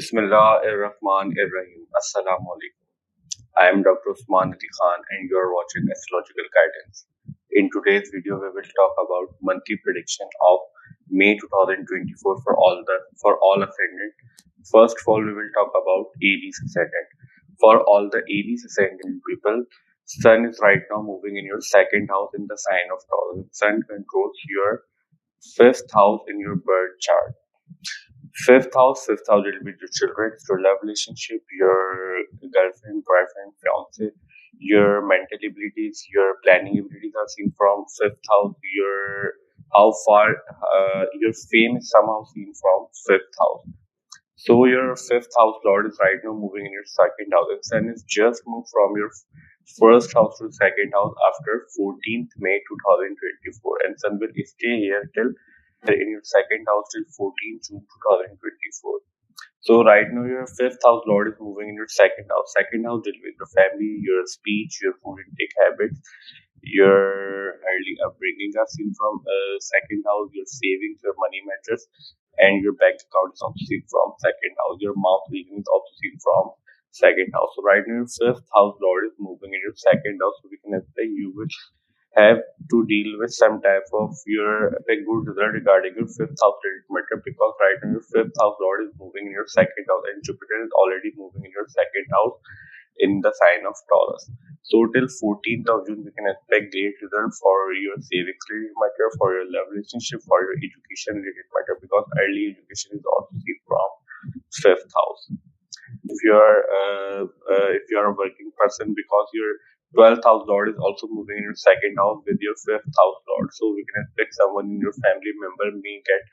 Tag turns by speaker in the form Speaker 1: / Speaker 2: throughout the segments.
Speaker 1: Bismillahirrahmanirrahim. Assalamu alaikum. I am Dr. Usman Ali Khan and you are watching Astrological Guidance. In today's video, we will talk about monthly prediction of May 2024 for all ascendant. First of all, we will talk about Aries ascendant. For all the Aries ascendant people, Sun is right now moving in your second house in the sign of Taurus. Sun controls your fifth house in your birth chart. Fifth house will be your children, your love relationship, your girlfriend, boyfriend, fiance, your mental abilities, your planning abilities are seen from fifth house. How far your fame is somehow seen from fifth house. So your fifth house lord is right now moving in your second house, and Sun is just moved from your first house to second house after 14th May 2024, and Sun will stay here till in your second house till 14th June 2024. So right now your fifth house lord is moving in your second house. Second house deals with your family, your speech, your food intake habits, your early upbringing are seen from second house, your savings, your money matters, and your bank account is also seen from second house. Your mouth region is also seen from second house. So right now your fifth house lord is moving in your second house. So we can say you will have to deal with some type of your a good result regarding your fifth house related matter, because right now your fifth house lord is moving in your second house and Jupiter is already moving in your second house in the sign of Taurus. So till 14th of June, we can expect great results for your savings related matter, for your love relationship, for your education related matter, because early education is also seen from fifth house. If you are a working person, because your 12th house lord is also moving in your second house with your fifth house lord, so we can expect someone in your family member may get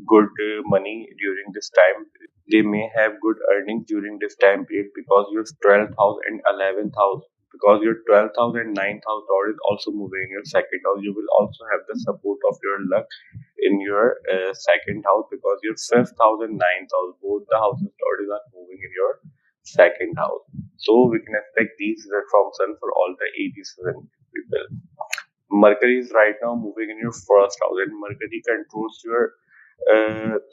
Speaker 1: good money during this time. They may have good earnings during this time period, because your 12th house and 11th house, because your 12th house and 9th house lord is also moving in your second house. You will also have the support of your luck in your second house, because your fifth house and 9th house, both the houses lords are moving in your second house. So we can expect these results from Sun for all the Aries people. Mercury is right now moving in your first house, and Mercury controls your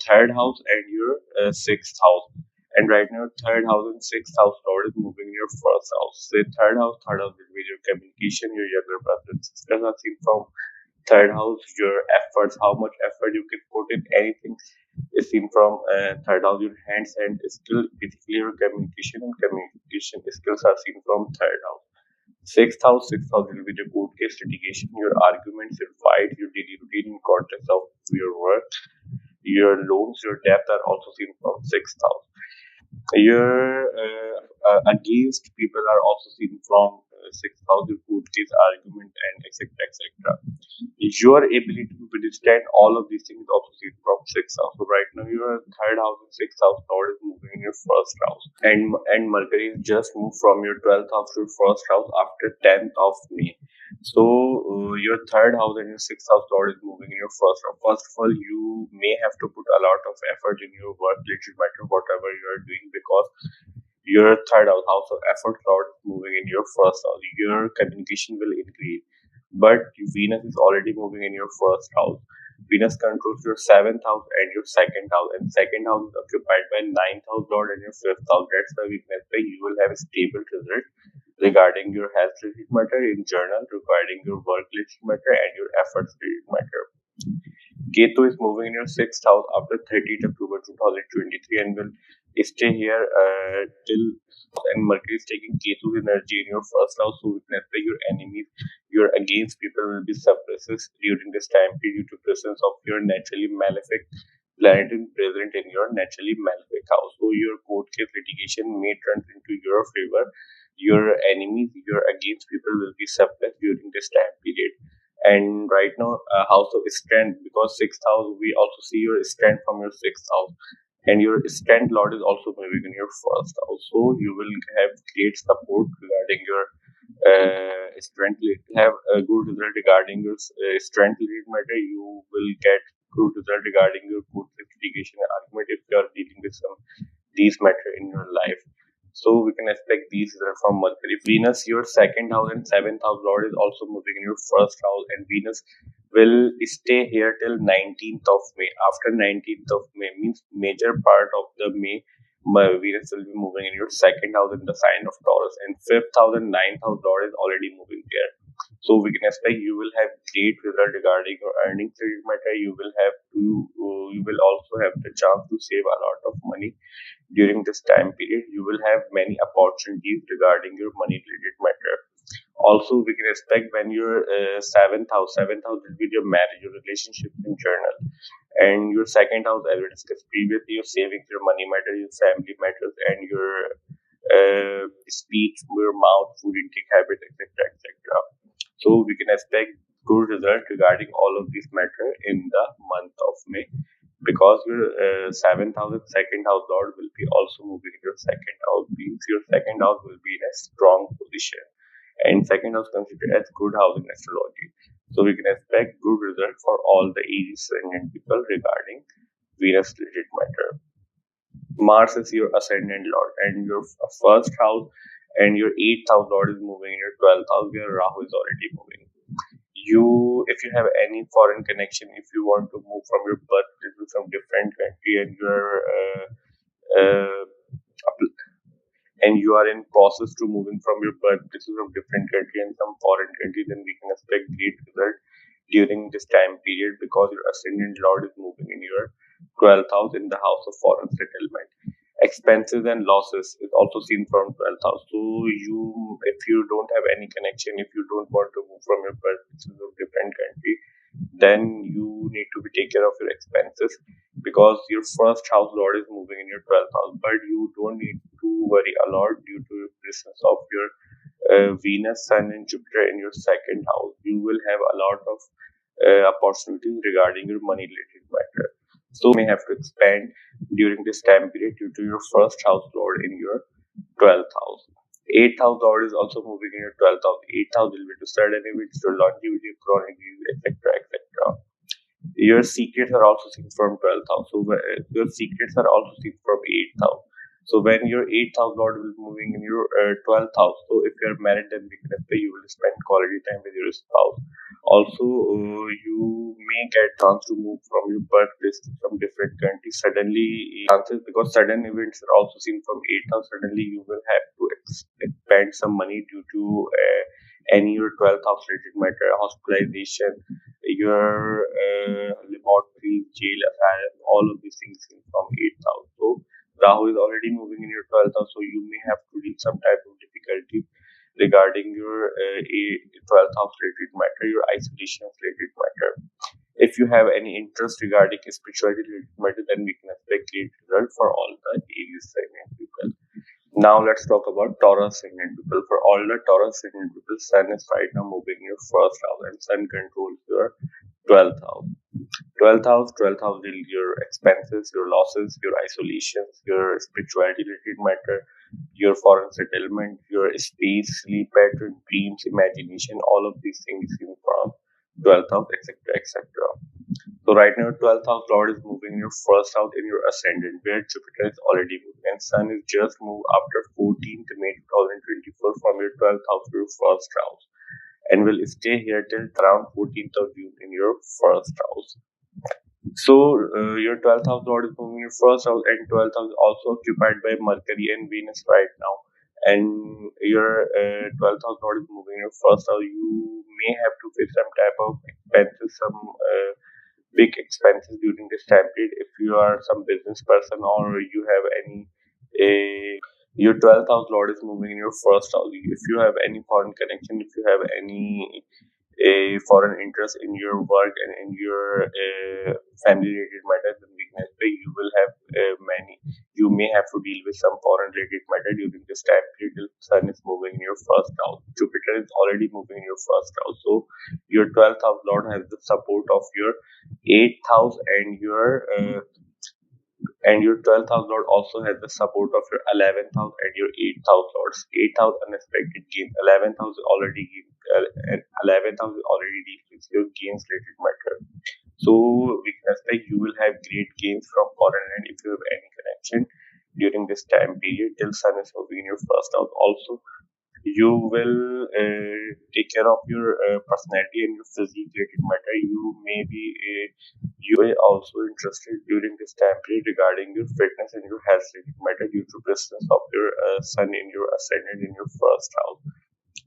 Speaker 1: third house and your sixth house. And right now, third house and sixth house lord is moving in your first house. Say third house will be your communication, your younger brothers and sisters are seen from third house. Your efforts, how much effort you can put in anything, is seen from third house. Your hands and skill, basically your communication and communication skills are seen from third house. Sixth house will be the court case litigation, your arguments, your fight, your daily routine in context of your work, your loans, your debt are also seen from sixth house. Your against people are also seen from sixth house, your court case, argument, and etc. etc. Your ability to withstand all of these things is also seen from sixth house. So right now your third house and sixth house lord is moving in your first house, and Mercury just moved from your 12th house to your first house after 10th of May. So your third house and your sixth house lord is moving in your first house. First of all, you may have to put a lot of effort in your work related matter, whatever you are doing, because your third house of effort lord is moving in your first house. Your communication will increase, but Venus is already moving in your first house. Venus controls your seventh house and your second house, and second house is occupied by ninth house lord and your fifth house. That's the weakness where you will have a stable result regarding your health related matter in journal, regarding your work related matter, and your efforts related matter. Ketu is moving in your sixth house after 30th October 2023 and will stay here till, and Mercury is taking Ketu's energy in your first house, so witness that your enemies, your against people will be suppressed during this time period due to presence of your naturally malefic planet present in your naturally malefic house. So your court case litigation may turn into your favor. Your enemies, your against people will be suppressed during this time period. And right now, house of strength, because sixth house, we also see your strength from your sixth house, and your strength lord is also moving in your first house. So you will have great support regarding your strength. Have a good result regarding your strength related matter. You will get good result regarding your court litigation argument if you are dealing with some these matter in your life. So we can expect these results from Mercury. Venus, your second house and seventh house lord, is also moving in your first house, and Venus will stay here till 19th of May. After 19th of May means major part of the May, Venus will be moving in your second house in the sign of Taurus, and fifth house and ninth house Lord is already moving there. So we can expect you will have great result regarding your earnings related matter. You will also have the chance to save a lot of money during this time period. You will have many opportunities regarding your money related matter. Also, we can expect when your seventh house will be your marriage, your relationship in journal, and your second house, as we discussed previously, your savings, your money matter, your family matters, and your speech, your mouth, food intake habits, etc., etc. So we can expect good result regarding all of these matter in the month of May, because your seventh house and second house lord will be also moving in your second house, means your second house will be in a strong position, and second house considered as good house in astrology. So we can expect good result for all the Aries ascendant people regarding Venus related matter. Mars is your ascendant lord, and your first house and your eighth house lord is moving in your 12th house, where Rahu is already moving. If you have any foreign connection, if you want to move from your birth to some different country, uh, and you are in process to moving from your birthplace from different country and some foreign country, then we can expect great result during this time period, because your ascendant lord is moving in your 12th house in the house of foreign settlement. Expenses and losses is also seen from 12th house. So if you don't have any connection, if you don't want to move from your birthplace to a different country, then you need to take care of your expenses, because your first house lord is moving in your 12th house. But you don't need to worry a lot due to the presence of your Venus, Sun, and Jupiter in your second house. You will have a lot of opportunities regarding your money related matter. So you may have to expand during this time period due to your first house lord in your 12th house. 8th house lord is also moving in your 12th house. 8th house will be to sudden events, to longevity, chronic disease, etc., etc. Your secrets are also seen from 12th house. So your secrets are also seen from 8th house. So when your 8th house lord will be moving in your 12th house, so if you are married, then we can expect you will spend quality time with your spouse. Also, you may get chance to move from your birthplace to some different country suddenly. Chances, because sudden events are also seen from 8th house. Suddenly, you will have to expend some money due to any your 12th house related matter, hospitalization, your laboratory, jail, asylum, all of these things seen from 8th house. So Rahu is already moving in your 12th house, so you may have to deal some type of difficulty regarding your 12th house related matter, your isolation related matter. If you have any interest regarding spirituality related matter, then we can expect great result for all the Aries ascendant people. Now let's talk about Taurus ascendant people. For all the Taurus ascendant people, Sun is right now moving in your first house, and Sun controls your 12th house. 12th house will your expenses, your losses, your isolations, your spirituality related matter, your foreign settlement, your space, sleep pattern, dreams, imagination, all of these things in from 12th house, etc., etc. So right now 12th house lord is moving in your first house in your ascendant, where Jupiter is already moving, and Sun is just moved after 14th May 2024 from your 12th house to your first house, and will stay here till around 14th of June in your first house. So your 12th house lord is moving in your first house, and 12th house is also occupied by Mercury and Venus right now. And your 12th house lord is moving in your first house. You may have to face some type of expenses, some big expenses during this time period. If you are some business person, or you have any your 12th house lord is moving in your first house. If you have any foreign connection, if you have any a foreign interest in your work and in your family related matters, then we can say you will have you may have to deal with some foreign related matter during this time period till Sun is moving in your first house. Jupiter is already moving in your first house, so your 12th house lord has the support of your 8th house, and your 12th house lord also has the support of your 11th house and your 8th house lords. 8th house unexpected gain, 11th house already gain, and 11th house already deals with your gains related matter. So we can expect you will have great gains from foreign land if you have any connection during this time period till Sun is moving in your first house. Also, you will take care of your personality and your physique related matter. You may be You are also interested during this time period regarding your fitness and your health related matter due to presence of your sun in your ascendant in your first house.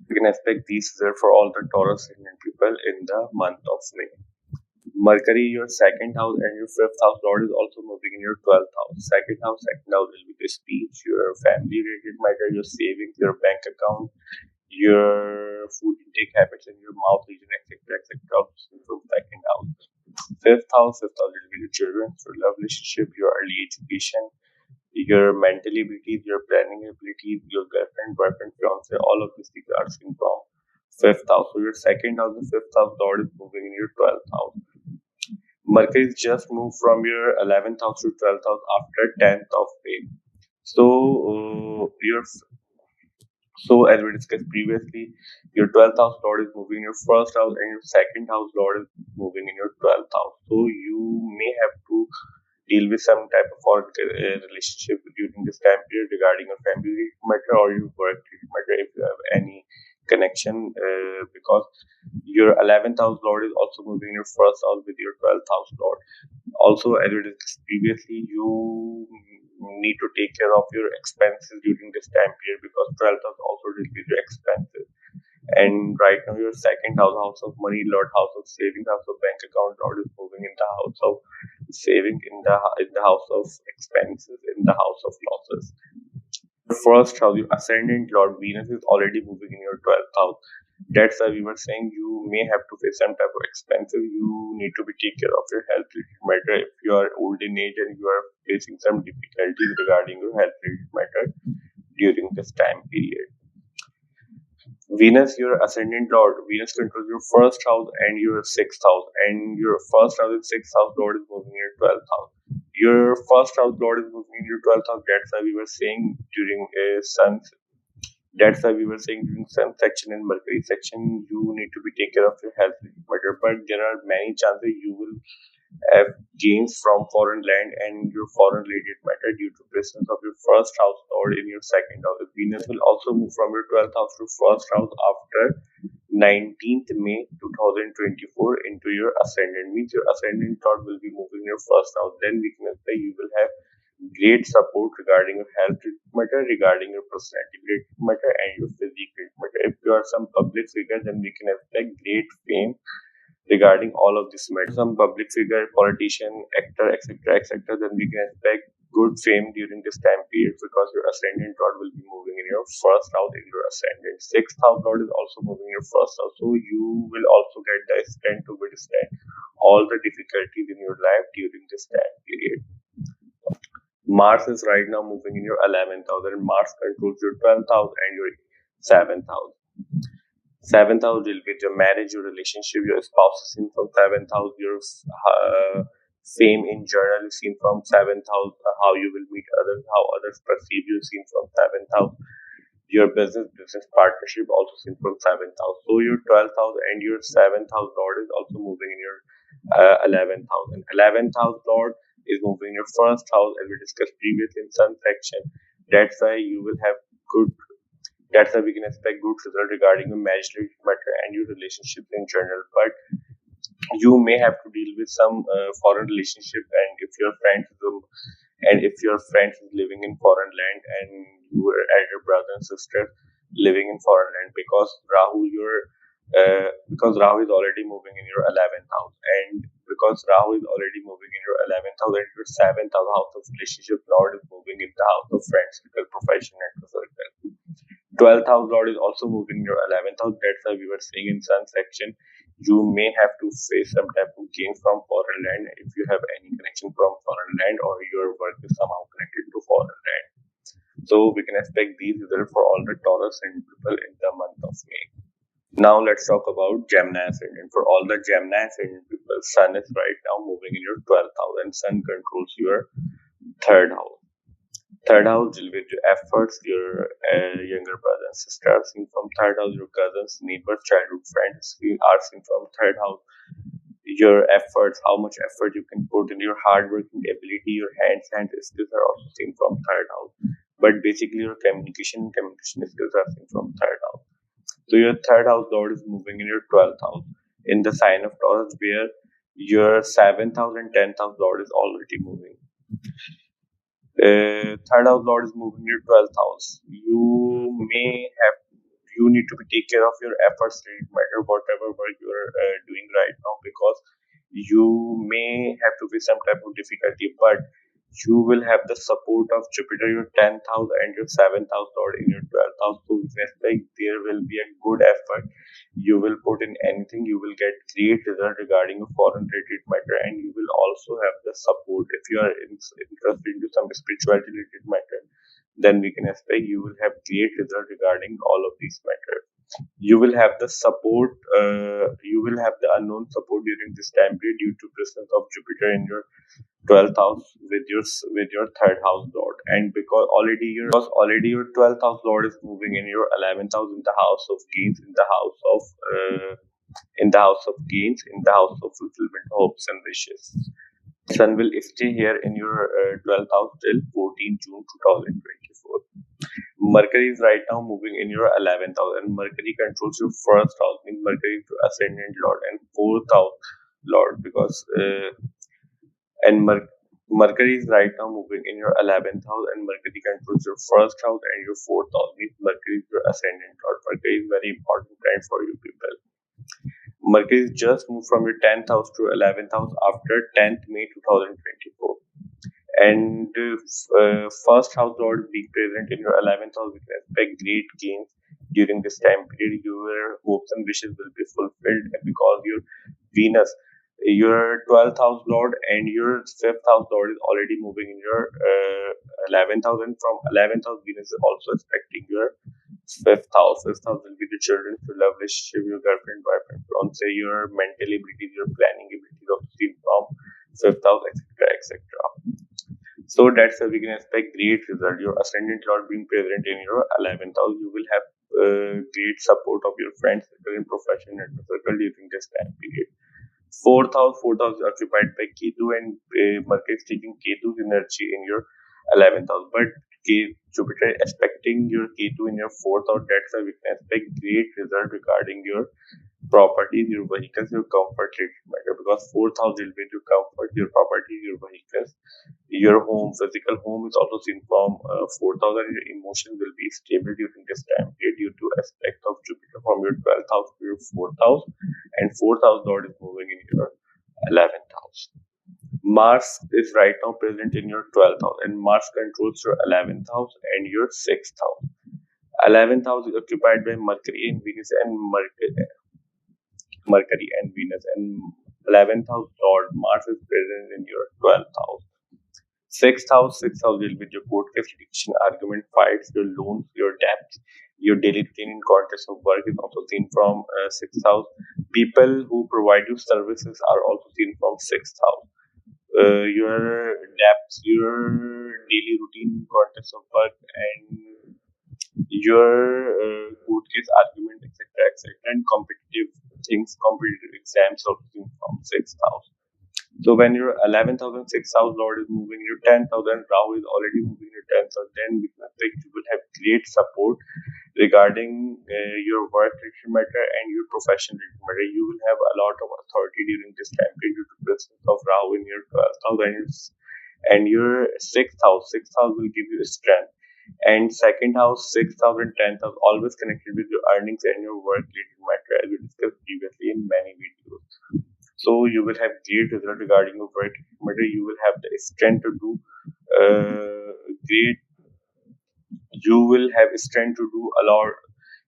Speaker 1: You can expect these result for all the Taurus ascendant people in the month of May. Mercury, your second house and your fifth house lord is also moving in your 12th house. Second house will be the speech, your family related matter, your savings, your bank account, your food intake habits, and your mouth region, etc. etc. From second house. Fifth house will be your children, your love relationship, your early education, your mental abilities, your planning abilities, your girlfriend, boyfriend, fiance, all of these things are seen from fifth house. So your second house and fifth house lord is moving in your 12th house. Mercury is just moved from your 11th house to 12th house after 10th of May. So your as we discussed previously, your 12th house lord is moving in your first house and your second house lord is moving in your 12th house. So you may have to deal with some type of foreign relationship during this time period regarding your family matter or your work matter if you have any connection because your 11th house lord is also moving in your first house with your 12th house lord. Also, as we discussed previously, you need to take care of your expenses during this time period because 12th house also deals with your expenses. And right now, your second house, house of money, lord, house of saving, house of bank account, lord is moving in the house of saving, in the house of expenses, in the house of losses. The first house, your ascendant lord Venus is already moving in your 12th house. That's why we were saying you may have to face some type of expenses. You need to be take care of your health matter if you are old in age and you are facing some difficulties regarding your health matter during this time period. Venus, your ascendant lord, Venus controls your first house and your sixth house, and your first house and sixth house lord is moving in your 12th house. Your first house lord is moving in your 12th house. That's why we were saying during a sun. That's why we were saying during sun section and Mercury section, you need to be take care of your health matter. But there are many chances you will have gains from foreign land and your foreign related matter due to presence of your first house lord in your second house. Venus will also move from your 12th house to first house after 19th May 2024 into your ascendant. Means your ascendant lord will be moving in your first house. Then we can say you will have great support regarding your health matter, regarding your personality matter, and your physical matter. If you are some public figure, then we can expect great fame regarding all of this matter. Some public figure, politician, actor, etc., etc., then we can expect good fame during this time period because your ascendant lord will be moving in your first house in your ascendant. Sixth house lord is also moving in your first house, so you will also get the strength to withstand all the difficulties in your life during this time period. Mars is right now moving in your 11th house, and Mars controls your 12th house and your 7th house. 7th house deals with your marriage, your relationship, your spouse is seen from 7th house, your fame in general is seen from 7th house, how you will meet others, how others perceive you is seen from 7th house. Your business partnership also seen from 7th house. So your 12th house and your 7th house lord is also moving in your 11th house. And 11th house lord is moving in your first house as we discussed previously in sun section. That's why you will have good. That's why we can expect good result regarding your marriage matter and your relationships in general. But you may have to deal with some foreign relationship, and if your friend is living in foreign land and you are elder brother and sister living in foreign land because Rahu is already moving in your 11th house, and because Rahu is already moving in your 11th house and your 7th house of relationship lord is moving in the house of friends circle, profession, network circle. 12th house lord is also moving in your 11th house. That's why we were saying in sun section you may have to face some type of gain from foreign land if you have any connection from foreign land or your work is somehow connected to foreign land. So we can expect these results for all the Taurus and people in the month of May. Now let's talk about Gemini ascendant. For all the Gemini ascendant people, Sun is right now moving in your 12th house and Sun controls your third house. Third house deal with your efforts, your younger brother and sister are seen from third house, your cousins, neighbors, childhood friends are seen from third house. Your efforts, how much effort you can put in your hard working ability, your hands and skills are also seen from third house. But basically your communication skills are seen from third house. So your third house lord is moving in your 12th house in the sign of Taurus, where Your 7th house and 10th house lord is already moving. Third house lord is moving your 12th house. You need to be take care of your efforts, no matter whatever work you are doing right now, because you may have to face some type of difficulty, but you will have the support of Jupiter, your 10th house, and your 7th house lord in your 12th house. So like there will be a good effort you will put in anything. You will get great result regarding a foreign related matter, and you will also have the support if you are interested into some spirituality related matter. Then we can expect you will have great result regarding all of these matters. You will have the support. You will have the unknown support during this time period due to presence of Jupiter in your 12th house with your third house lord, and because already your 12th house lord is moving in your 11th house, in the house of gains, in the house of gains, in the house of fulfillment, hopes and wishes. Sun will stay here in your 12th house till 14 June 2024. Mercury is right now moving in your 11th house, and Mercury controls your first house, means Mercury is your ascendant lord and fourth house lord, because and Mercury is right now moving in your 11th house, and Mercury controls your first house and your fourth house, means Mercury is your ascendant lord. Mercury is very important plan for you people. Mercury just moved from your 10th house to 11th house after 10th May 2024. And first house lord being present in your 11th house, we can expect great gains during this time period. Your hopes and wishes will be fulfilled because your Venus, your 12th house lord, and your 5th house lord is already moving in your 11th house, and from 11th house Venus is also expecting your 5th house. 5th house will be the children, your love relationship, your girlfriend, boyfriend, fiance, your mental abilities, your planning abilities of seen from 5th house, etc., etc. So that's why we can expect great result. Your ascendant lord being present in your 11th house, you will have great support of your friends, circle, and profession network circle during this time period. Fourth house is occupied by Ketu, and Mercury is taking Ketu's energy in your 11th house. But Jupiter expecting your Ketu in your fourth house. That's why we can expect great result regarding your properties, your vehicles, your comfort related matter, because fourth house will be your comfort, your properties, your vehicles, your home. Physical home is also seen from fourth house, and your emotions will be stable during this time period due to aspect of Jupiter from your 12th house to your fourth house, and fourth house lord is moving in your 11th house. Mars is right now present in your 12th house, and Mars controls your 11th house and your 6th house. 11th house is occupied by Mercury and Venus, and Mercury and Venus, and 11th house lord Mars is present in your 12th house. Sixth house deal with your court case, litigation, argument, fights, your loans, your debts, your daily routine in context of work is also seen from sixth house. People who provide you services are also seen from sixth house. Your debts, your daily routine in context of work, and your court case, argument, etc., and competitive things, competitive exams also seen from sixth house. So when your 11th house and 6th house lord is moving your 10th house, and Rahu is already moving your 10th house, then we can expect you will have great support regarding your work related matter and your profession related matter. You will have a lot of authority during this time period due to presence of Rahu in your 12th house, and your 6th house. 6th house will give you strength. And second house, 6th house, and 10th house always connected with your earnings and your work related matter, as we discussed previously in many videos. So you will have great result regarding your work matter. You will have the strength to do great. You will have strength to do a lot.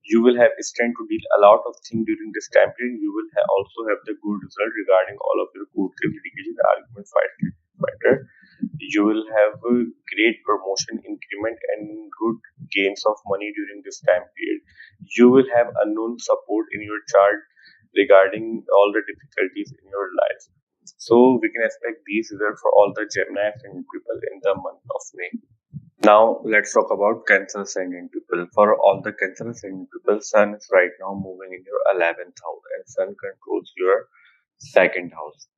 Speaker 1: You will have strength to deal a lot of things during this time period. You will also have the good result regarding all of your court case, litigation, argument, fight matter. You will have a great promotion, increment, and good gains of money during this time period. You will have unknown support in your chart regarding all the difficulties in your life. So we can expect these results for all the Gemini ascendant people in the month of May. Now let's talk about Cancer ascendant people. For all the Cancer ascendant people, Sun is right now moving in your 11th house, and Sun controls your second house.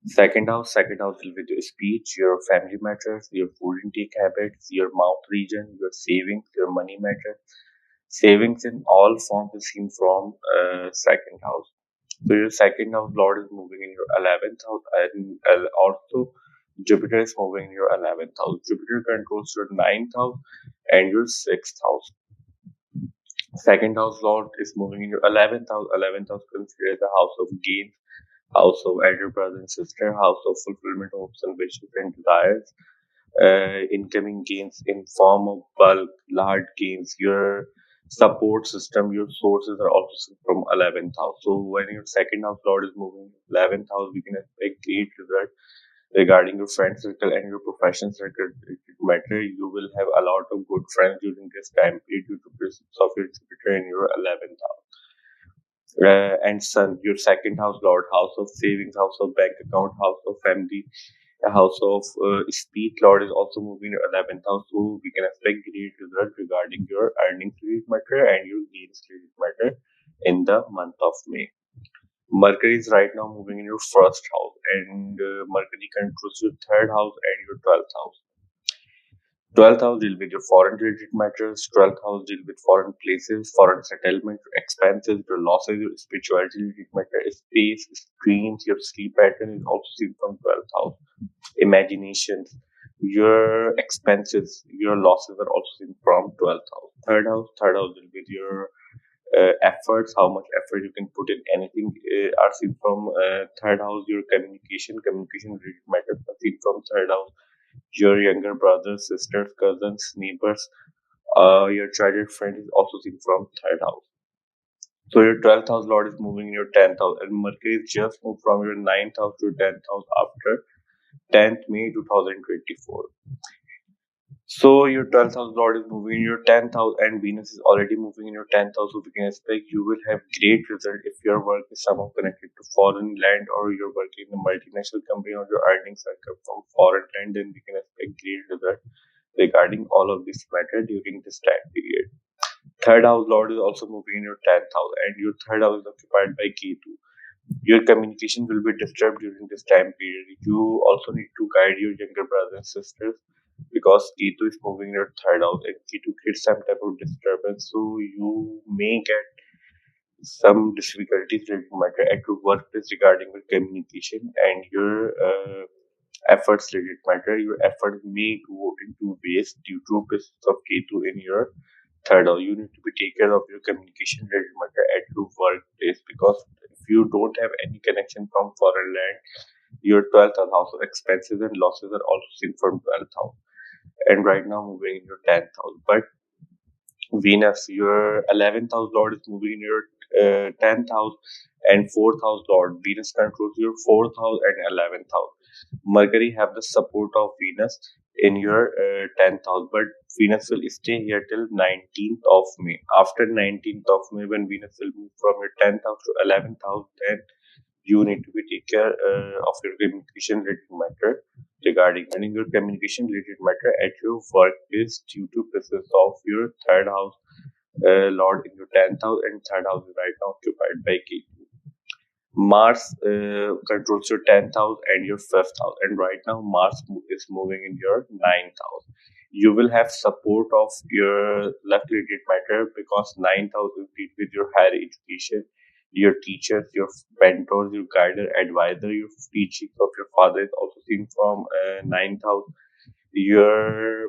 Speaker 1: Second house will be your speech, your family matters, your food intake habits, your mouth region, your savings, your money matters. Savings in all forms is seen from second house. So your second house lord is moving in your 11th house, and also Jupiter is moving in your 11th house. Jupiter controls your ninth house and your 6th house. Second house lord is moving in your 11th house. 11th house considered the house of gain, house of elder brother and sister, house of fulfillment of hopes and wishes and desires, incoming gains in form of bulk, large gains. Your support system, your sources are also from 11th house. So when your second house lord is moving 11th house, we can expect great result regarding your friend circle and your profession circle. It matter. You will have a lot of good friends during this time period due to presence of your Jupiter in your 11th house. And Sun, your second house lord, house of savings, house of bank account, house of family, a house of speed lord is also moving to 11th house, so we can expect great result regarding your earnings related matter and your gains related matter in the month of May. Mercury is right now moving in your first house, and Mercury controls your third house and your 12th house. 12th house deal with your foreign related matters. 12th house deal with foreign places, foreign settlement, your expenses, your losses, your spirituality related matter, space, screens, your sleep pattern is also seen from 12th house. Imaginations, your expenses, your losses are also seen from 12th house. Third house will be your efforts, how much effort you can put in anything are seen from third house. Your communication related matters are seen from third house. Your younger brothers, sisters, cousins, neighbors, your childhood friend is also seen from third house. So your 12th house lord is moving in your 10th house, and Mercury is just moved from your ninth house to 10th house after 10th May 2024. So your 12th house lord is moving in your 10th house and Venus is already moving in your 10th house. So we can expect you will have great result if your work is somehow connected to foreign land or you're working in a multinational company or your earnings are come from foreign land, then we can expect great result regarding all of this matter during this time period. Third house lord is also moving in your 10th house and your third house is occupied by Ketu. Your communication will be disturbed during this time period. You also need to guide your younger brothers and sisters because Ketu is moving in your third house and Ketu creates some type of disturbance. So you may get some difficulties related matter at your workplace regarding your communication and your efforts related matter. Your efforts may go into waste due to presence of Ketu in your third house. You need to be take care of your communication related matter at your workplace because if you don't have any connection from foreign land, your 12th house of expenses and losses are also seen from 12th house. And right now moving in your 10th house. But Venus, your 11th house lord is moving in your 10th house and 4th house lord. Venus controls your 4th house and 11th house. Mercury have the support of Venus in your 10th house, but Venus will stay here till 19th of May. After 19th of May, when Venus will move from your 10th house to 11th house, then you need to be take care of your communication related matter regarding your communication related matter at your workplace due to presence of your third house lord in your 10th house and third house is right now occupied by Ketu. Mars controls your 10th house and your 5th house, and right now Mars is moving in your ninth house. You will have support of your luck related matter because ninth house is deal with your higher education, your teachers, your mentors, your guider, advisor, your teachings of your father is also seen from ninth house. Your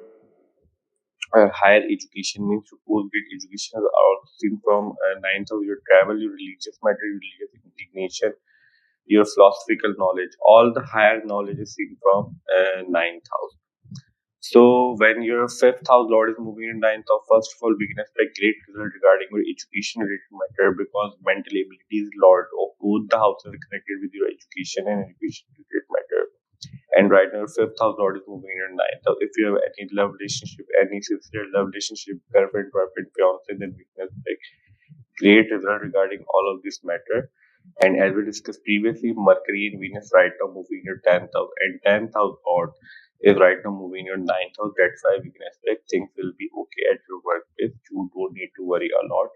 Speaker 1: higher education means your post-grad education are also seen from ninth house. Your travel, your religious matter, your religious indignation, your philosophical knowledge, all the higher knowledge is seen from ninth house. So when your fifth house lord is moving in ninth house, first of all, we can expect great result regarding your education related matter because mental abilities lord of both the houses are connected with your education and education related matter. And right now, your fifth house lord is moving in your ninth house. If you have any love relationship, any sincere love relationship, girlfriend, boyfriend, fiance, then we can expect great result regarding all of this matter. And as we discussed previously, Mercury and Venus right now moving in your 10th house, and 10th house odd is right now moving in your 9th house. That's why we can expect things will be okay at your workplace. You don't need to worry a lot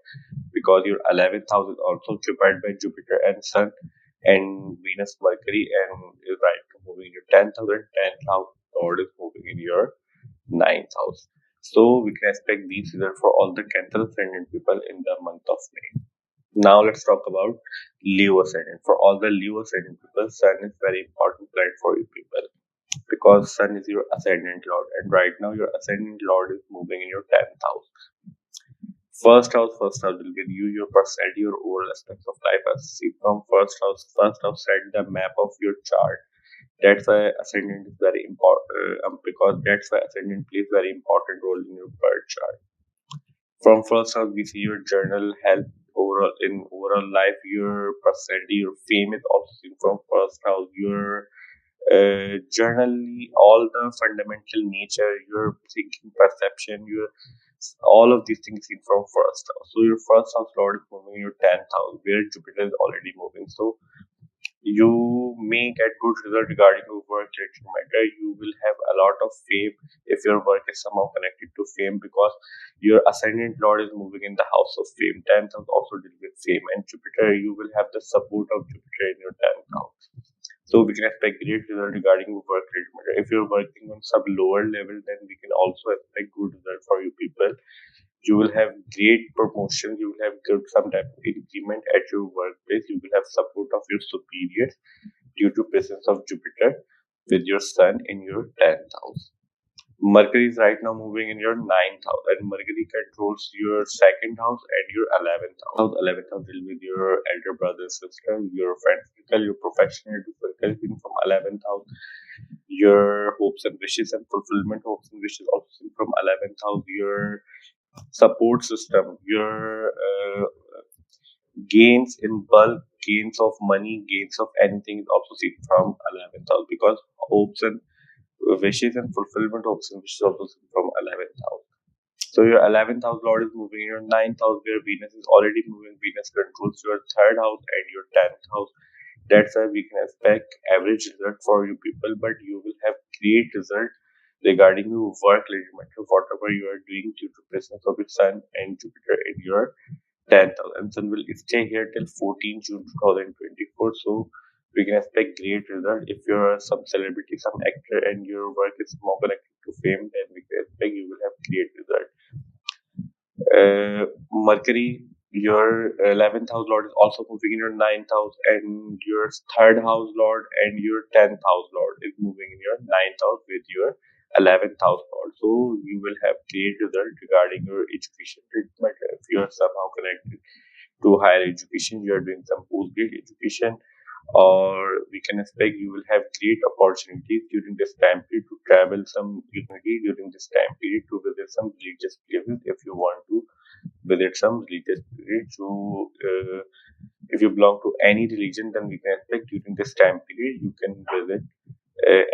Speaker 1: because your 11th house is also occupied by Jupiter and Sun and Venus, Mercury, and is right now moving in your 10th house, and 10th house odd is moving in your 9th house. So we can expect these results for all the Cancer ascendant people in the month of May. Now let's talk about Leo ascendant. For all the Leo ascendant people, Sun is very important planet for you people because Sun is your ascendant lord, and right now your ascendant lord is moving in your 10th house. First house will give you your personality, your overall aspects of life as seen from first house. First house set the map of your chart. That's why ascendant is very important because that's why ascendant plays very important role in your birth chart. From first house, we see your journal, health, overall in overall life, your personality, your fame is also seen from first house. Your generally all the fundamental nature, your thinking, perception, your all of these things seen from first house. So your first house lord is moving in your 10th house, where Jupiter is already moving. So you may get good result regarding your work related matter. You will have a lot of fame if your work is somehow connected to fame because your ascendant lord is moving in the house of fame. 10th house also deal with fame, and Jupiter, you will have the support of Jupiter in your 10th house. So we can expect great result regarding your work related matter. If you're working on some lower level, then we can also expect good result for you people. You will have great promotion, you will have good some type of increment at your workplace, you will have support of your superiors due to presence of Jupiter with your sun in your 10th house. Mercury is right now moving in your 9th house, and Mercury controls your 2nd house and your 11th house. 11th house deal with your elder brother, sister, your friend circle, your professional circle from 11th house. Your hopes and wishes and fulfillment hopes and wishes also from 11th house. Your support system, your gains in bulk, gains of money, gains of anything is also seen from 11th house because hopes and wishes and fulfillment hopes and wishes also seen from 11th house. So your 11th house lord is moving in your 9th house where Venus is already moving. Venus controls your 3rd house and your 10th house. That's why we can expect average result for you people, but you will have great result regarding your work related matter, whatever you are doing due to presence of your sun and Jupiter in your 10th house. And sun will stay here till 14 June 2024. So we can expect great result. If you're some celebrity, some actor, and your work is more connected to fame, then we can expect you will have great result. Mercury, your 11th house lord is also moving in your 9th house, and your 3rd house lord and your 10th house lord is moving in your 9th house with your 11th house lord. So you will have great result regarding your education treatment. If you are somehow connected to higher education, you are doing some post-grad education, or we can expect you will have great opportunities during this time period to travel some unity during this time period to visit some religious places if you want to visit some religious places. So if you belong to any religion, then we can expect during this time period you can visit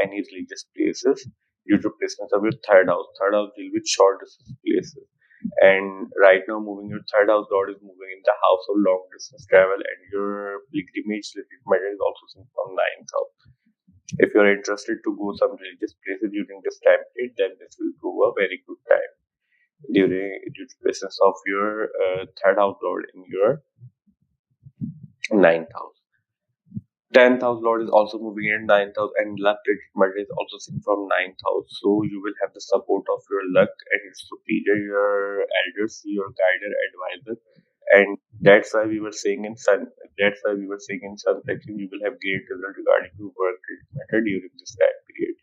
Speaker 1: any religious places due to placements of your 3rd house. 3rd house deal with short distance places. And right now, moving your 3rd house lord is moving in the house of long distance travel, and your pilgrimage related matter is also seen from 9th house. If you're interested to go some religious places during this time period, then this will prove a very good time due to presence of your 3rd house lord in your 9th house. 10th house lord is also moving in 9th house, and luck related matter is also seen from 9th house. So you will have the support of your luck and your superior, your elders, your guide, advisor, and that's why we were saying in sun. That's why we were saying in sun section you will have great result regarding your work related matter during this time period.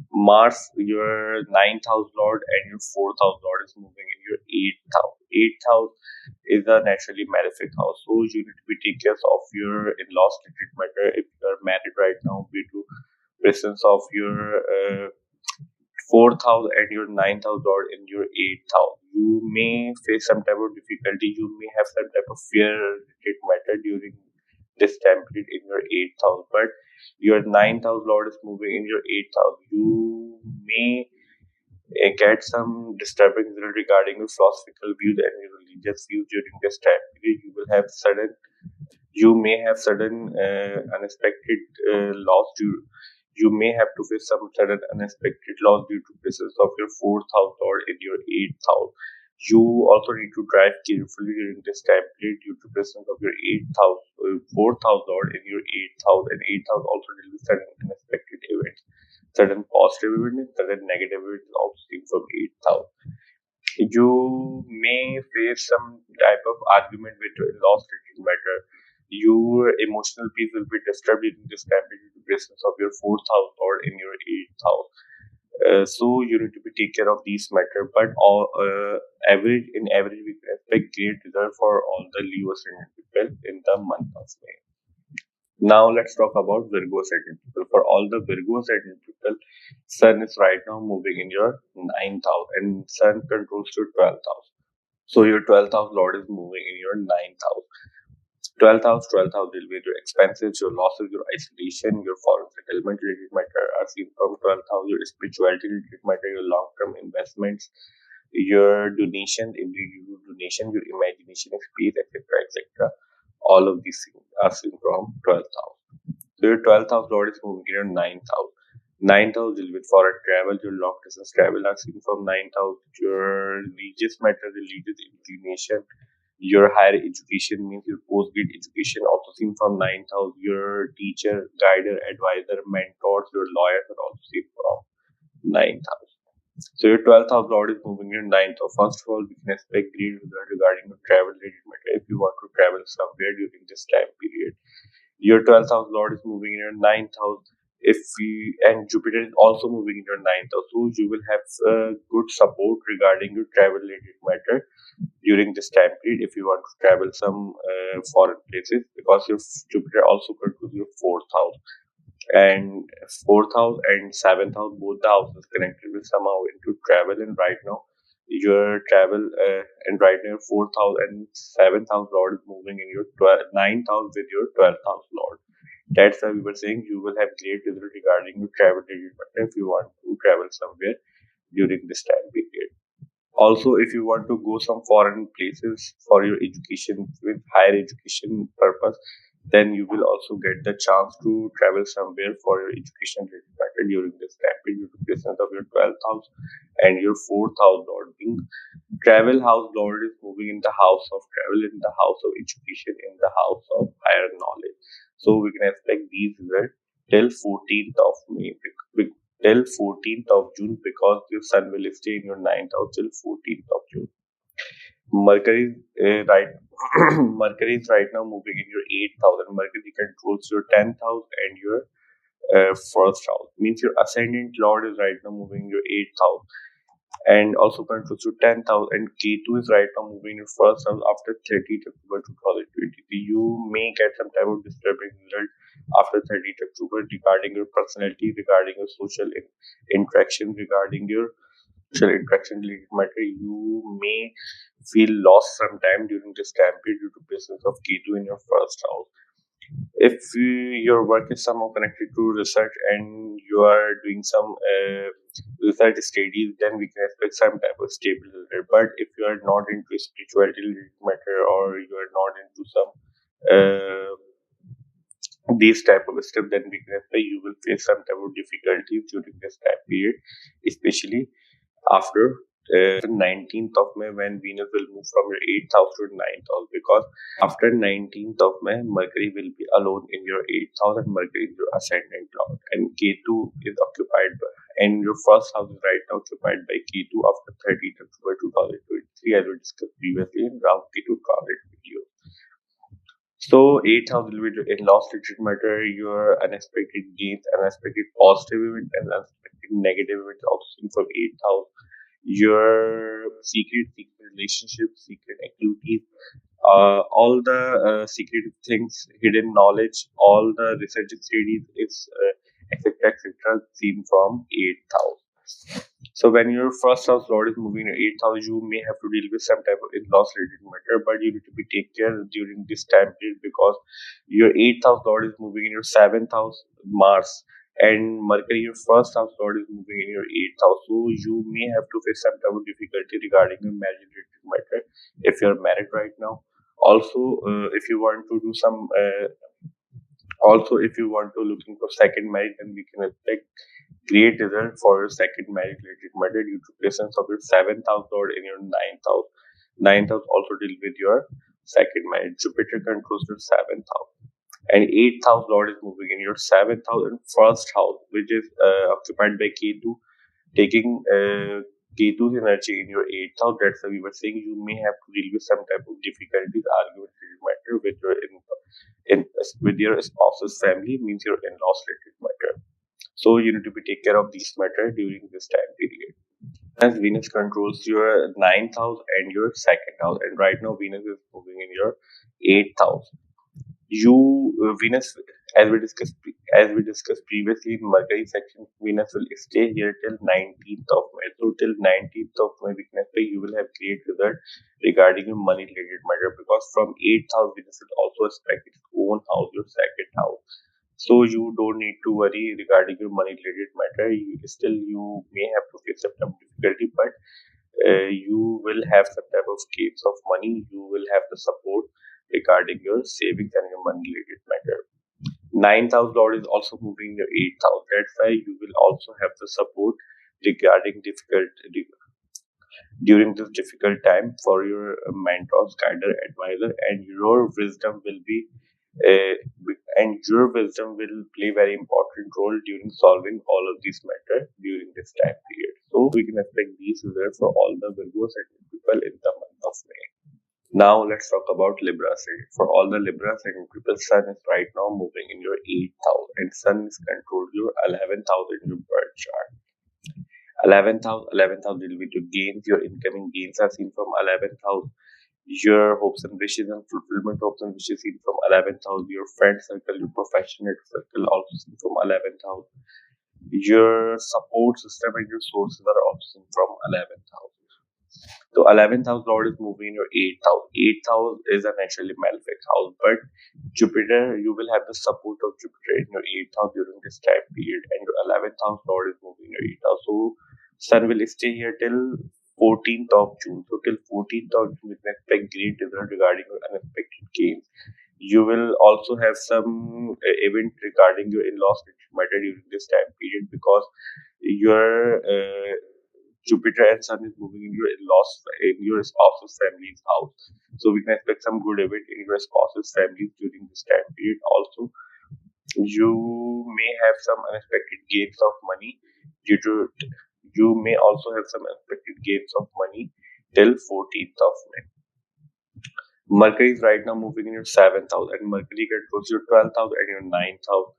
Speaker 1: Mars, your 9th house lord and your 4th house lord is moving in your 8th house. 8th house is a naturally malefic house, so you need to be take care of your in-laws related matter. If you are married right now, due to presence of your 4th house and your 9th house lord in your 8th house, you may face some type of difficulty. You may have some type of fear related matter during this time period in your 8th house, but your 9th house lord is moving in your 8th house. You may get some disturbing result regarding your philosophical views and your religious views during this time period. You may have sudden unexpected loss due. You may have to face some sudden unexpected loss due to presence of your 4th house lord in your 8th house. You also need to drive carefully during this time period due to presence of your 8th house, 4th house lord in your 8th house, and 8th house also deal with sudden unexpected events. Sudden positive events, sudden negative events also seen from 8th house. You may face some type of argument with your in-laws related matter. Your emotional peace will be disturbed in this time due to the presence of your fourth house lord in your eighth house. So you need to be take care of these matter. But all average in average, we can expect great result for all the Leo ascendant people in the month of May. Now let's talk about Virgo ascendant people. For all the Virgo ascendant people, Sun is right now moving in your ninth house, and Sun controls your 12th house. So your 12th house lord is moving in your ninth house. 12th house will be your expenses, your losses, your isolation, your foreign settlement related matter are seen from 12th house, your spirituality related matter, your long term investments, your donation, individual donation, your imagination, space, etc. etc. All of these things are seen from 12th house. So your 12th house lord is moving in your ninth house. Ninth house will be foreign travel, your long distance travel are seen from ninth house, your religious matter, religious inclination, your higher education means your postgrad education also seen from ninth house, your teacher, guider, advisor, mentors, your lawyers are also seen from ninth house. So your 12th house lord is moving in ninth house. First of all, we can expect great result regarding your travel related matter if you want to travel somewhere during this time period. Your 12th house lord is moving in your ninth house. If we and Jupiter is also moving in your ninth house, so you will have good support regarding your travel related matter during this time period if you want to travel some foreign places, because your Jupiter also controls your fourth house, and fourth house and seventh house, both the houses connected with somehow into travel. And right now your travel and right now your fourth house and seventh house lord is moving in your ninth house with your 12th house lord. That's why we were saying you will have great result regarding your travel if you want to travel somewhere during this time period. Also, if you want to go some foreign places for your education with higher education purpose, then you will also get the chance to travel somewhere for your education related matter during this time period due to presence of your 12th house and your fourth house lord being travel house lord is moving in the house of travel, in the house of education, in the house of higher knowledge. So we can expect these results till 14th of May, till 14th of June, because your sun will stay in your ninth house till 14th of June. Mercury right Mercury is right now moving in your eighth house, and Mercury controls your 10th house and your first house. Means your ascendant lord is right now moving in your eighth house and also controls your 10th house, and K2 is right now moving in your first house after 30th October 2023. You may get some type of disturbing result after 30th October regarding your personality, regarding your social interaction, regarding your social interaction related matter. You may feel lost sometime during this time period due to presence of K2 in your first house. If your work is somehow connected to research and you are doing some research studies, then we can expect some type of stable result. But if you are not into spirituality related matter, or you are not into some these type of stuff, then we can expect you will face some type of difficulties during this time period, especially after 19th of May, when Venus will move from your 8th house to 9th house, because after 19th of May, Mercury will be alone in your 8th house, and Mercury is your ascendant lord, and K2 is occupied by, and your first house is right now occupied by K2 after 30th October 2023, as we discussed previously in Rahu K2 transit video. So, 8th house will be in loss related matter, your unexpected gains, unexpected positive event, and unexpected negative event also seen from 8th house. Your secret relationships, secret activities, all the secret things, hidden knowledge, all the research studies is etc. etc. seen from 8th house. So when your first house lord is moving in 8th house, you may have to deal with some type of in-laws related matter, but you need to be take care during this time period, because your 8th house lord is moving in your 7th house, Mars, and Mercury, your first house lord, is moving in your 8th house. So you may have to face some type of difficulty regarding your marriage related matter if you're married right now. Also, if you want to do some also, if you want to looking for second marriage, then we can expect great result for your second marriage related matter due to presence of your 7th house lord in your 9th house. 9th house also deal with your second marriage. Jupiter controls your 7th house, and 8th house lord is moving in your 7th house and first house, which is occupied by K2, taking Ketu's energy in your 8th house. That's why we were saying you may have to deal with some type of difficulties, argumentative matter with your with your spouse's family, means your in-laws related matter. So you need to be take care of these matter during this time period. As Venus controls your 9th house and your 2nd house, and right now Venus is moving in your 8th house. Venus, as we discussed previously in Mercury section, Venus will stay here till 19th of May. So till 19th of May, we can expect you will have great result regarding your money related matter, because from 8th house Venus will also aspect its own house, your 2nd house. So you don't need to worry regarding your money related matter. You may have to face some difficulty, but you will have some type of gains of money. You will have the support regarding your savings and your money related matter. 9th house Lord is also moving in your 8th house. That's why you will also have the support regarding during this difficult time for your mentors, guider, advisor, and your wisdom will be uh, your wisdom will play very important role during solving all of these matters during this time period. So we can expect these results for all the Virgo ascendant people in the month of May. Now let's talk about Libra ascendant. For all the Libra ascendant people, Sun is right now moving in your 8th house, and Sun is controlled your 11th house in your birth chart. 11th house will be to gains. Your incoming gains are seen from 11th house. Your hopes and wishes and fulfillment hopes and wishes seen from 11th house. Your friend circle, your professional circle also seen from 11th house. Your support system and your sources are also seen from 11th house. So 11th house Lord is moving in your 8th house. 8th house is a naturally malefic house, but Jupiter, you will have the support of Jupiter in your 8th house during this time period, and your 11th house Lord is moving in your 8th house. So Sun will stay here till 14th of June. So till 14th of June, you can expect great result regarding your unexpected gains. You will also have some event regarding your in-laws matter during this time period, because your Jupiter and Sun is moving in your in-laws, in your spouse's family's house. So we can expect some good event in your spouse's family during this time period. Also, you may have some unexpected gains of money due to you may also have some unexpected gains of money till 14th of May. Mercury is right now moving in your 7th house, and Mercury controls your 12th house and your 9th house.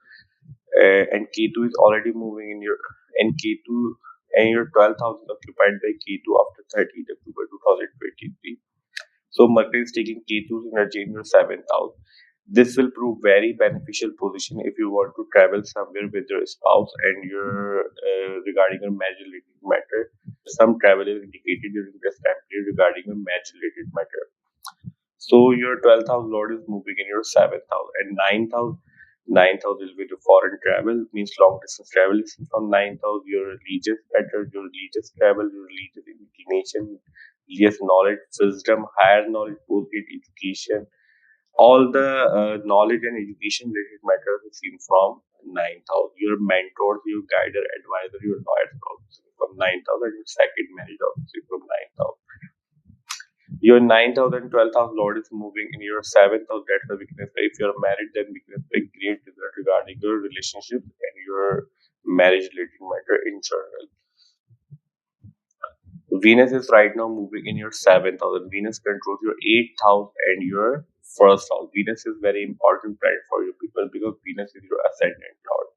Speaker 1: And K2 is already moving in your and K2 and your 12th house is occupied by K2 after 30th October 2023. So Mercury is taking K2's energy in your 7th house. This will prove very beneficial position if you want to travel somewhere with your spouse and your regarding your marriage related matter. Some travel is indicated during this time period regarding your marriage related matter. So your 12th house Lord is moving in your 7th house, and 9th house. 9th house will be to foreign travel, means long distance travel is from 9th house. Your religious matter, your religious travel, your religious inclination, religious knowledge, wisdom, higher knowledge, post-grad education, all the knowledge and education related matters is seen from 9th house. Your mentors, your guider, advisor, your lawyers are also seen from 9th house, and your second marriage also seen from 9th house. Your 9th house and 12th house Lord is moving in your 7th house. That's the weakness. If you're married, then we can expect great result regarding your relationship and your marriage related matter in general. Venus is right now moving in your 7th house, and Venus controls your 8th house and your 1st house. Venus is very important planet for you people, because Venus is your ascendant lord.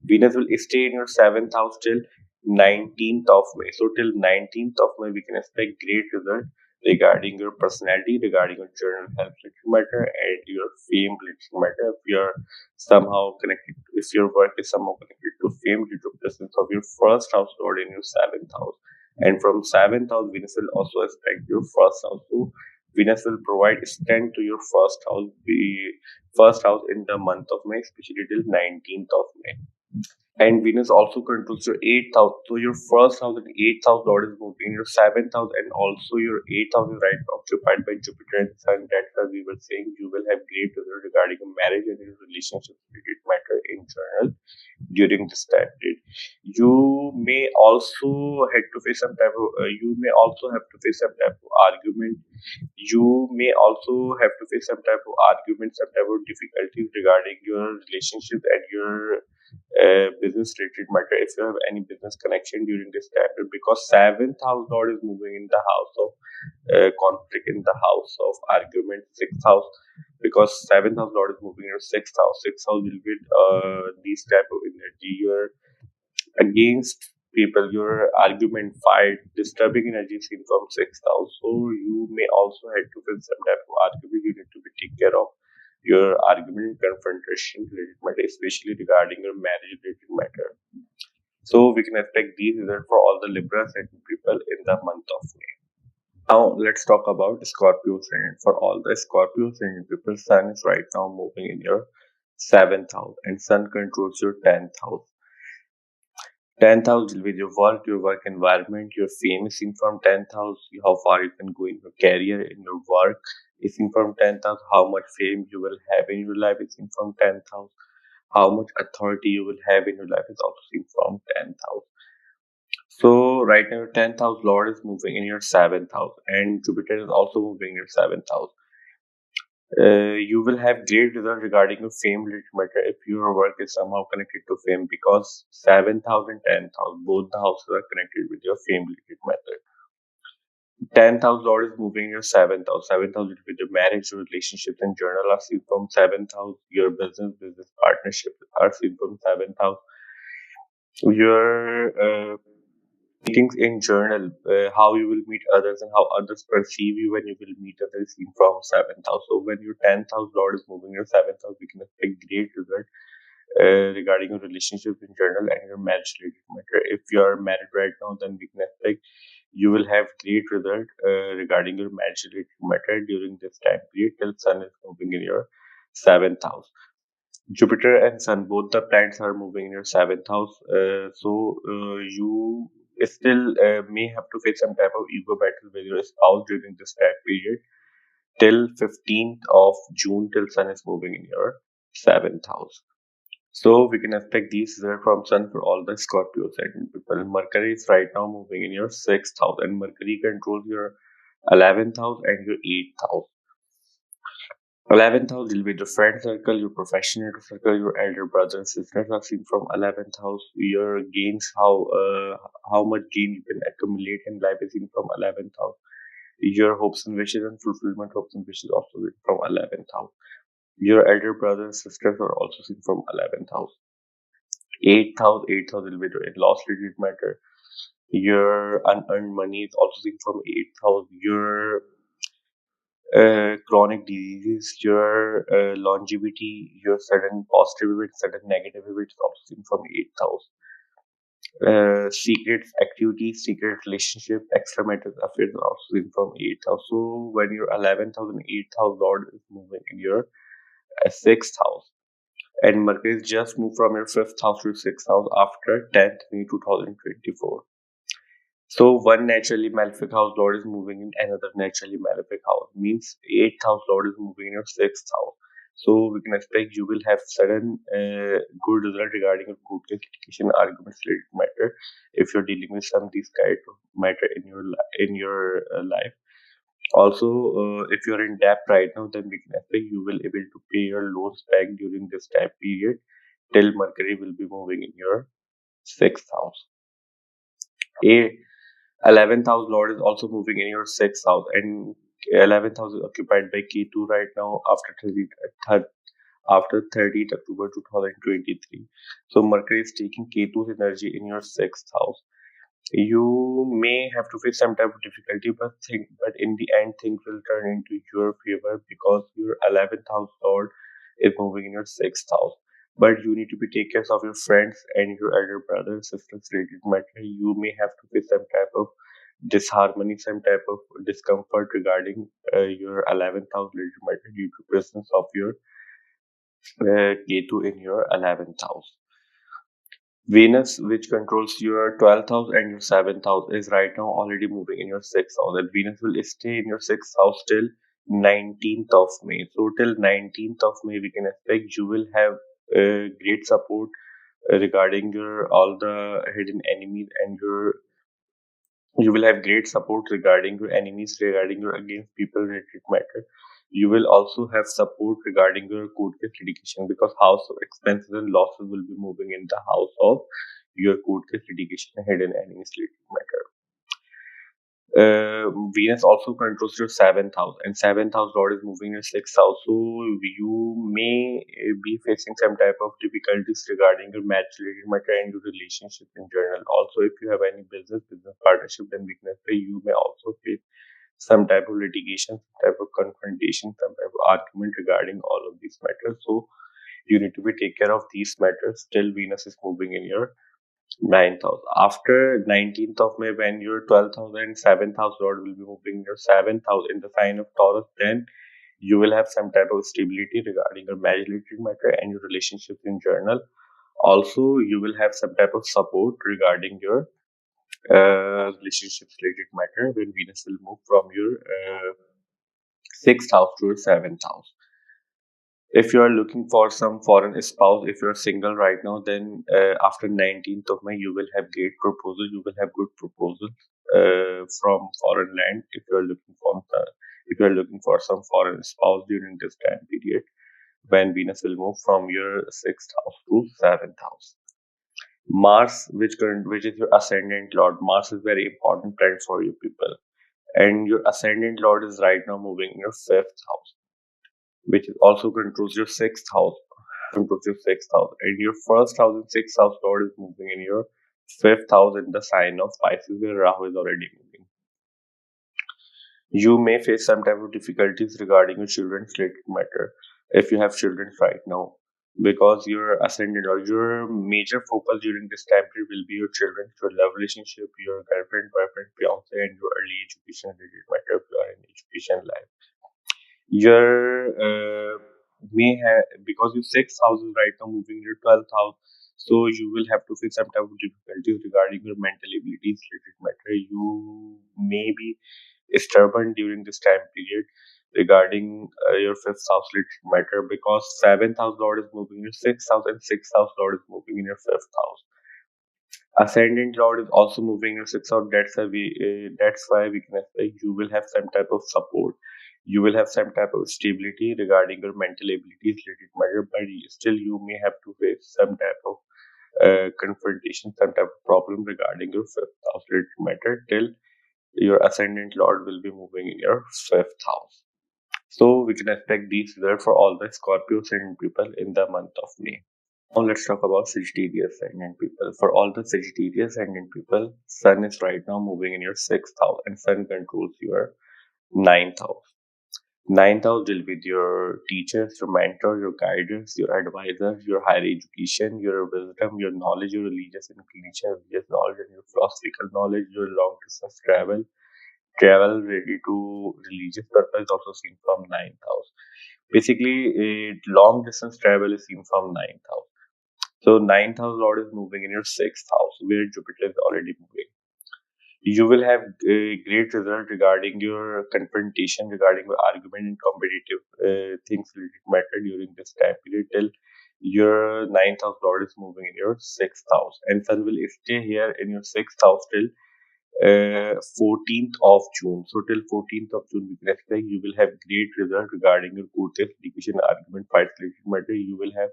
Speaker 1: Venus will stay in your 7th house till 19th of May. So till 19th of May, we can expect great result regarding your personality, regarding your general health related matter, and your fame related matter. If you're somehow connected, if your work is somehow connected to fame due to presence of your 1st house lord in your 7th house. And from 7th house, Venus will also aspect your 1st house. So Venus will provide strength to your 1st house, the 1st house in the month of May, especially till 19th of May. And Venus also controls your 8th house. So your 1st house and 8th house Lord is moving in your 7th house, and also your 8th house is right now occupied by Jupiter and Sun. That's why we were saying you will have great result regarding your marriage and your relationship related matter in general during this time period. You may also have to face some type of argument. You may also have to face some type of argument, some type of difficulties regarding your relationship and your business related matter. If you have any business connection during this time, because seventh house lord is moving in the house of conflict, in the house of argument, sixth house, because seventh house lord is moving in your sixth house. Sixth house will be these type of energy. You're against people, your argument, fight, disturbing energy seen from sixth house. So you may also have to feel some type of argument. You need to be take care of your argument confrontation related matter, especially regarding your marriage related matter. So we can expect these results for all the Libra ascendant people in the month of May. Now let's talk about Scorpio ascendant. For all the Scorpio ascendant people, Sun is right now moving in your seventh house, and Sun controls your 10th house. 10th house deal with your work environment, your fame is seen from 10th house, how far you can go in your career, in your work is seen from 10th house, how much fame you will have in your life is seen from 10th house, how much authority you will have in your life is also seen from 10th house. So right now your 10th house lord is moving in your 7th house, and Jupiter is also moving in your 7th house. You will have great results regarding your fame related matter if your work is somehow connected to fame, because 7th house and 10th house, both the houses are connected with your fame related matter. 10th house lord is moving in your 7th house. 7th house is with your marriage, your relationships and journal are seen from 7th house. Your business partnerships are seen from 7th house. Your meetings in journal, how you will meet others and how others perceive you when you will meet others seen from 7th house. So when your 10th house lord is moving your 7th house, we can expect great result regarding your relationship in general and your marriage related matter. If you are married right now, then we can expect you will have great result regarding your marriage related matter during this time period till Sun is moving in your 7th house. Jupiter and Sun, both the planets are moving in your 7th house. So you still may have to face some type of ego battle with your spouse during this time period till 15th of June, till Sun is moving in your 7th house. So we can expect these results from Sun for all the Scorpios and people. Mercury is right now moving in your 6th house, and Mercury controls your 11th house and your 8th house. 11th house will be the friend circle, your professional circle, your elder brothers and sisters are seen from 11th house. Your gains, how much gain you can accumulate in life is seen from 11th house. Your hopes and wishes and fulfillment hopes and wishes also seen from 11th house. Your elder brothers and sisters are also seen from 11th house. 8th house will be the loss related matter. Your unearned money is also seen from 8th house. Your chronic diseases, your longevity, your sudden positive events, sudden negative events also seen from 8th house. Secret activities, secret relationship, extramarital affairs are also seen from 8th house. So when your 11th house and 8th house lord is moving in your 6th house, and Mercury just moved from your 5th house to 6th house after 10th May 2024. So one naturally malefic house lord is moving in another naturally malefic house. Means 8th house lord is moving in your 6th house. So we can expect you will have sudden good result regarding your court case litigation arguments related matter if you're dealing with some of these kind of matter in your life. Also, if you're in debt right now, then we can expect you will able to pay your loans back during this time period till Mercury will be moving in your 6th house. A 11th house lord is also moving in your 6th house, and 11th house is occupied by Ketu right now after 30th October 2023. So Mercury is taking Ketu's energy in your 6th house. You may have to face some type of difficulty, but in the end things will turn into your favor because your 11th house lord is moving in your 6th house. But you need to be take care of your friends and your elder brothers, sisters related matter. You may have to face some type of disharmony, some type of discomfort regarding your 11th house related matter due to presence of your Ketu in your 11th house. Venus, which controls your 12th house and your 7th house, is right now already moving in your 6th house. And Venus will stay in your 6th house till 19th of May. So, till 19th of May, we can expect you will have great support regarding your all the hidden enemies, and you will have great support regarding your enemies, regarding your against people related matter. You will also have support regarding your court case litigation, because house of expenses and losses will be moving in the house of your court case litigation, hidden enemies related matter. Venus also controls your seventh house, and seventh house lord is moving in sixth house. So you may be facing some type of difficulties regarding your marriage related matter and your relationship in general. Also, if you have any business partnership, then we can say you may also face some type of litigation, some type of confrontation, some type of argument regarding all of these matters. So you need to be take care of these matters till Venus is moving in your ninth house. After 19th of May, when your 12th house and 7th house lord will be moving in your 7th house in the sign of Taurus, then you will have some type of stability regarding your marriage related matter and your relationships in general. Also, you will have some type of support regarding your relationships related matter when Venus will move from your sixth house to your seventh house. If you are looking for some foreign spouse, if you're single right now, then after 19th of May, you will have great proposal. You will have good proposals from foreign land. If you are looking for some foreign spouse during this time period, when Venus will move from your sixth house to seventh house. Mars, which is your ascendant lord. Mars is very important planet for you people, and your ascendant lord is right now moving in your fifth house, which also controls your sixth house, and your first house and sixth house lord is moving in your fifth house in the sign of Pisces, where Rahu is already moving. You may face some type of difficulties regarding your children's related matter if you have children right now, because your ascendant or your major focus during this time period will be your children, your love relationship, your girlfriend, boyfriend, fiance, and your early education related matter if you are in education life. Your may have, because your sixth house is right now moving in your 12th house, so you will have to face some type of difficulties regarding your mental abilities related matter. You may be stubborn during this time period regarding your fifth house related matter, because seventh house lord is moving in your sixth house and sixth house lord is moving in your fifth house. Ascendant lord is also moving in your sixth house. That's why we can say you will have some type of support. You will have some type of stability regarding your mental abilities related matter, but still you may have to face some type of confrontation, some type of problem regarding your fifth house related matter till your ascendant lord will be moving in your fifth house. So we can expect these results for all the Scorpio ascendant people in the month of May. Now let's talk about Sagittarius ascendant people. For all the Sagittarius ascendant people, Sun is right now moving in your sixth house, and Sun controls your ninth house. Ninth house deal with your teachers, your mentor, your guidance, your advisors, your higher education, your wisdom, your knowledge, your religious inclination, religious knowledge, and your philosophical knowledge, your long distance travel ready to religious purpose also seen from ninth house. Basically, a long distance travel is seen from ninth house. So ninth house lord is moving in your sixth house, where Jupiter is already moving. You will have a great result regarding your confrontation, regarding your argument and competitive things related matter during this time period till your ninth house lord is moving in your sixth house, and Sun will stay here in your sixth house till 14th of June. So till 14th of June, we can expect you will have great result regarding your court case, litigation, argument, fight related matter. You will have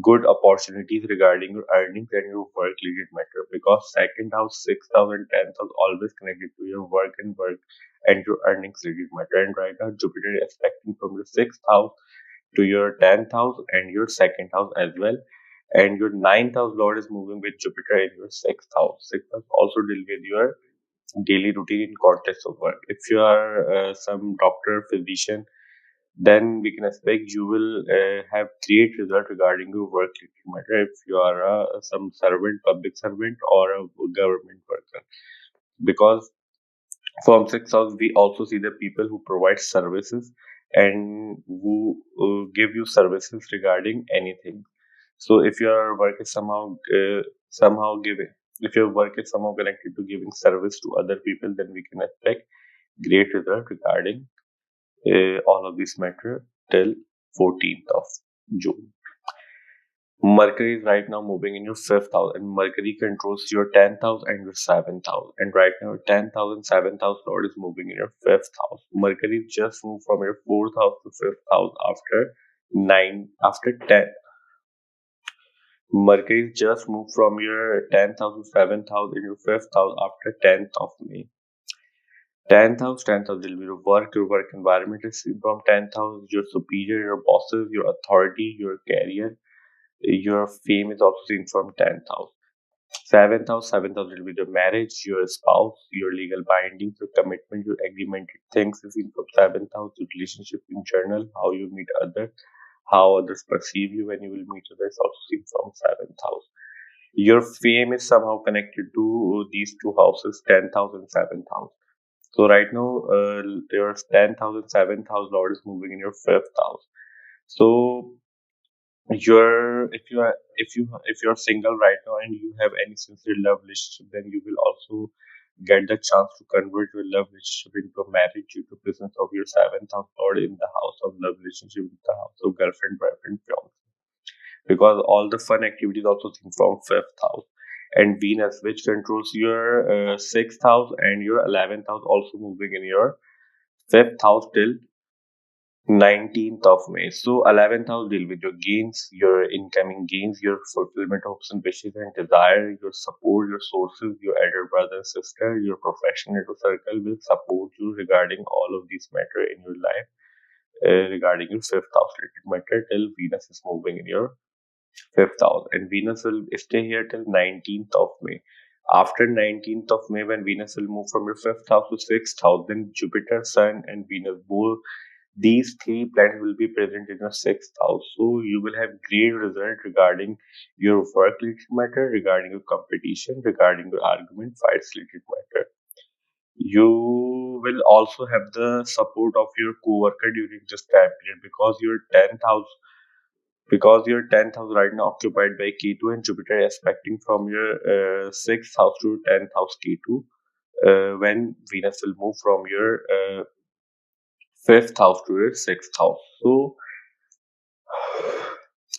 Speaker 1: good opportunities regarding your earnings and your work related matter, because second house, sixth house, and 10th house always connected to your work and your earnings related matter. And right now, Jupiter is expecting from your sixth house to your 10th house and your second house as well. And your ninth house lord is moving with Jupiter in your sixth house. Sixth house also deal with your daily routine in context of work. If you are some doctor, physician, then we can expect you will have great result regarding your work matter. If you are some servant, public servant, or a government worker, because from sixth house we also see the people who provide services and who give you services regarding anything. So if your work is somehow giving, if your work is somehow connected to giving service to other people, then we can expect great result regarding all of this matter till 14th of June. Mercury is right now moving in your fifth house, and Mercury controls your 10th house and your seventh house. And right now, your 10th house and seventh house Lord is moving in your fifth house. Mercury just moved from your fourth house to fifth house after 10. Mercury just moved from your 10th house to seventh house in your fifth house after 10th of May. 10th house will be your work environment is seen from 10th house, your superior, your bosses, your authority, your career, your fame is also seen from 10th house. Seventh house will be the marriage, your spouse, your legal bindings, your commitment, your agreement. Things is seen from seventh house, your relationship in general, how you meet others, how others perceive you when you will meet others, also seen from seventh house. Your fame is somehow connected to these two houses, 10th house and seventh house. So right now, your 10th house and seventh house Lord is moving in your fifth house. So if you're single right now and you have any sincere love relationship, then you will also get the chance to convert your love relationship into a marriage due to presence of your seventh house Lord in the house of love relationship, in the house of girlfriend, boyfriend, fiance. Because all the fun activities also seen from fifth house. And Venus, which controls your sixth house and your 11th house, also moving in your fifth house till 19th of May. So 11th house deal with your gains, your incoming gains, your fulfillment hopes and wishes and desire, your support, your sources, your elder brother, sister, your professional circle will support you regarding all of these matter in your life, regarding your fifth house related matter till Venus is moving in your fifth house, and Venus will stay here till 19th of May. After 19th of May, when Venus will move from your fifth house to sixth house, then Jupiter, Sun, and Venus, both these three planets will be present in your sixth house. So you will have great result regarding your work related matter, regarding your competition, regarding your argument, fights related matter. You will also have the support of your co-worker during this time period, because your 10th house right now occupied by K2 and Jupiter aspecting from your 6th house to 10th house K2, when Venus will move from your 5th house to your 6th house.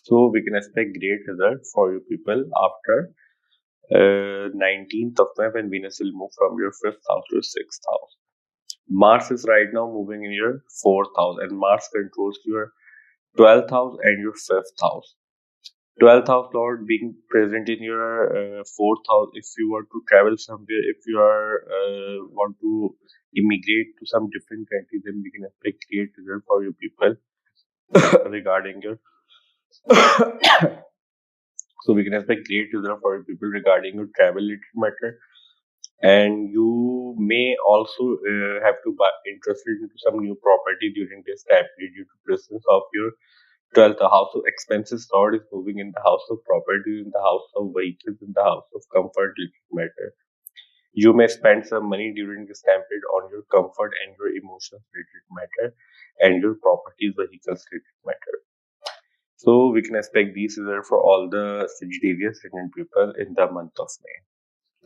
Speaker 1: So we can expect great result for you people after 19th of May, when Venus will move from your 5th house to your 6th house. Mars is right now moving in your 4th house, and Mars controls your 12th house and your 5th house. 12th house Lord being present in your 4th house. If you want to travel somewhere, if you are want to immigrate to some different country, then we can expect great result for you people regarding your so we can expect great result for you people regarding your travel related matter. And you may also have to buy interested into some new property during this time period due to presence of your 12th house of expenses Lord is moving in the house of property, in the house of vehicles, in the house of comfort related matter. You may spend some money during this time period on your comfort and your emotions related matter and your properties, vehicles related matter. So we can expect these results for all the Sagittarius ascendant people in the month of May.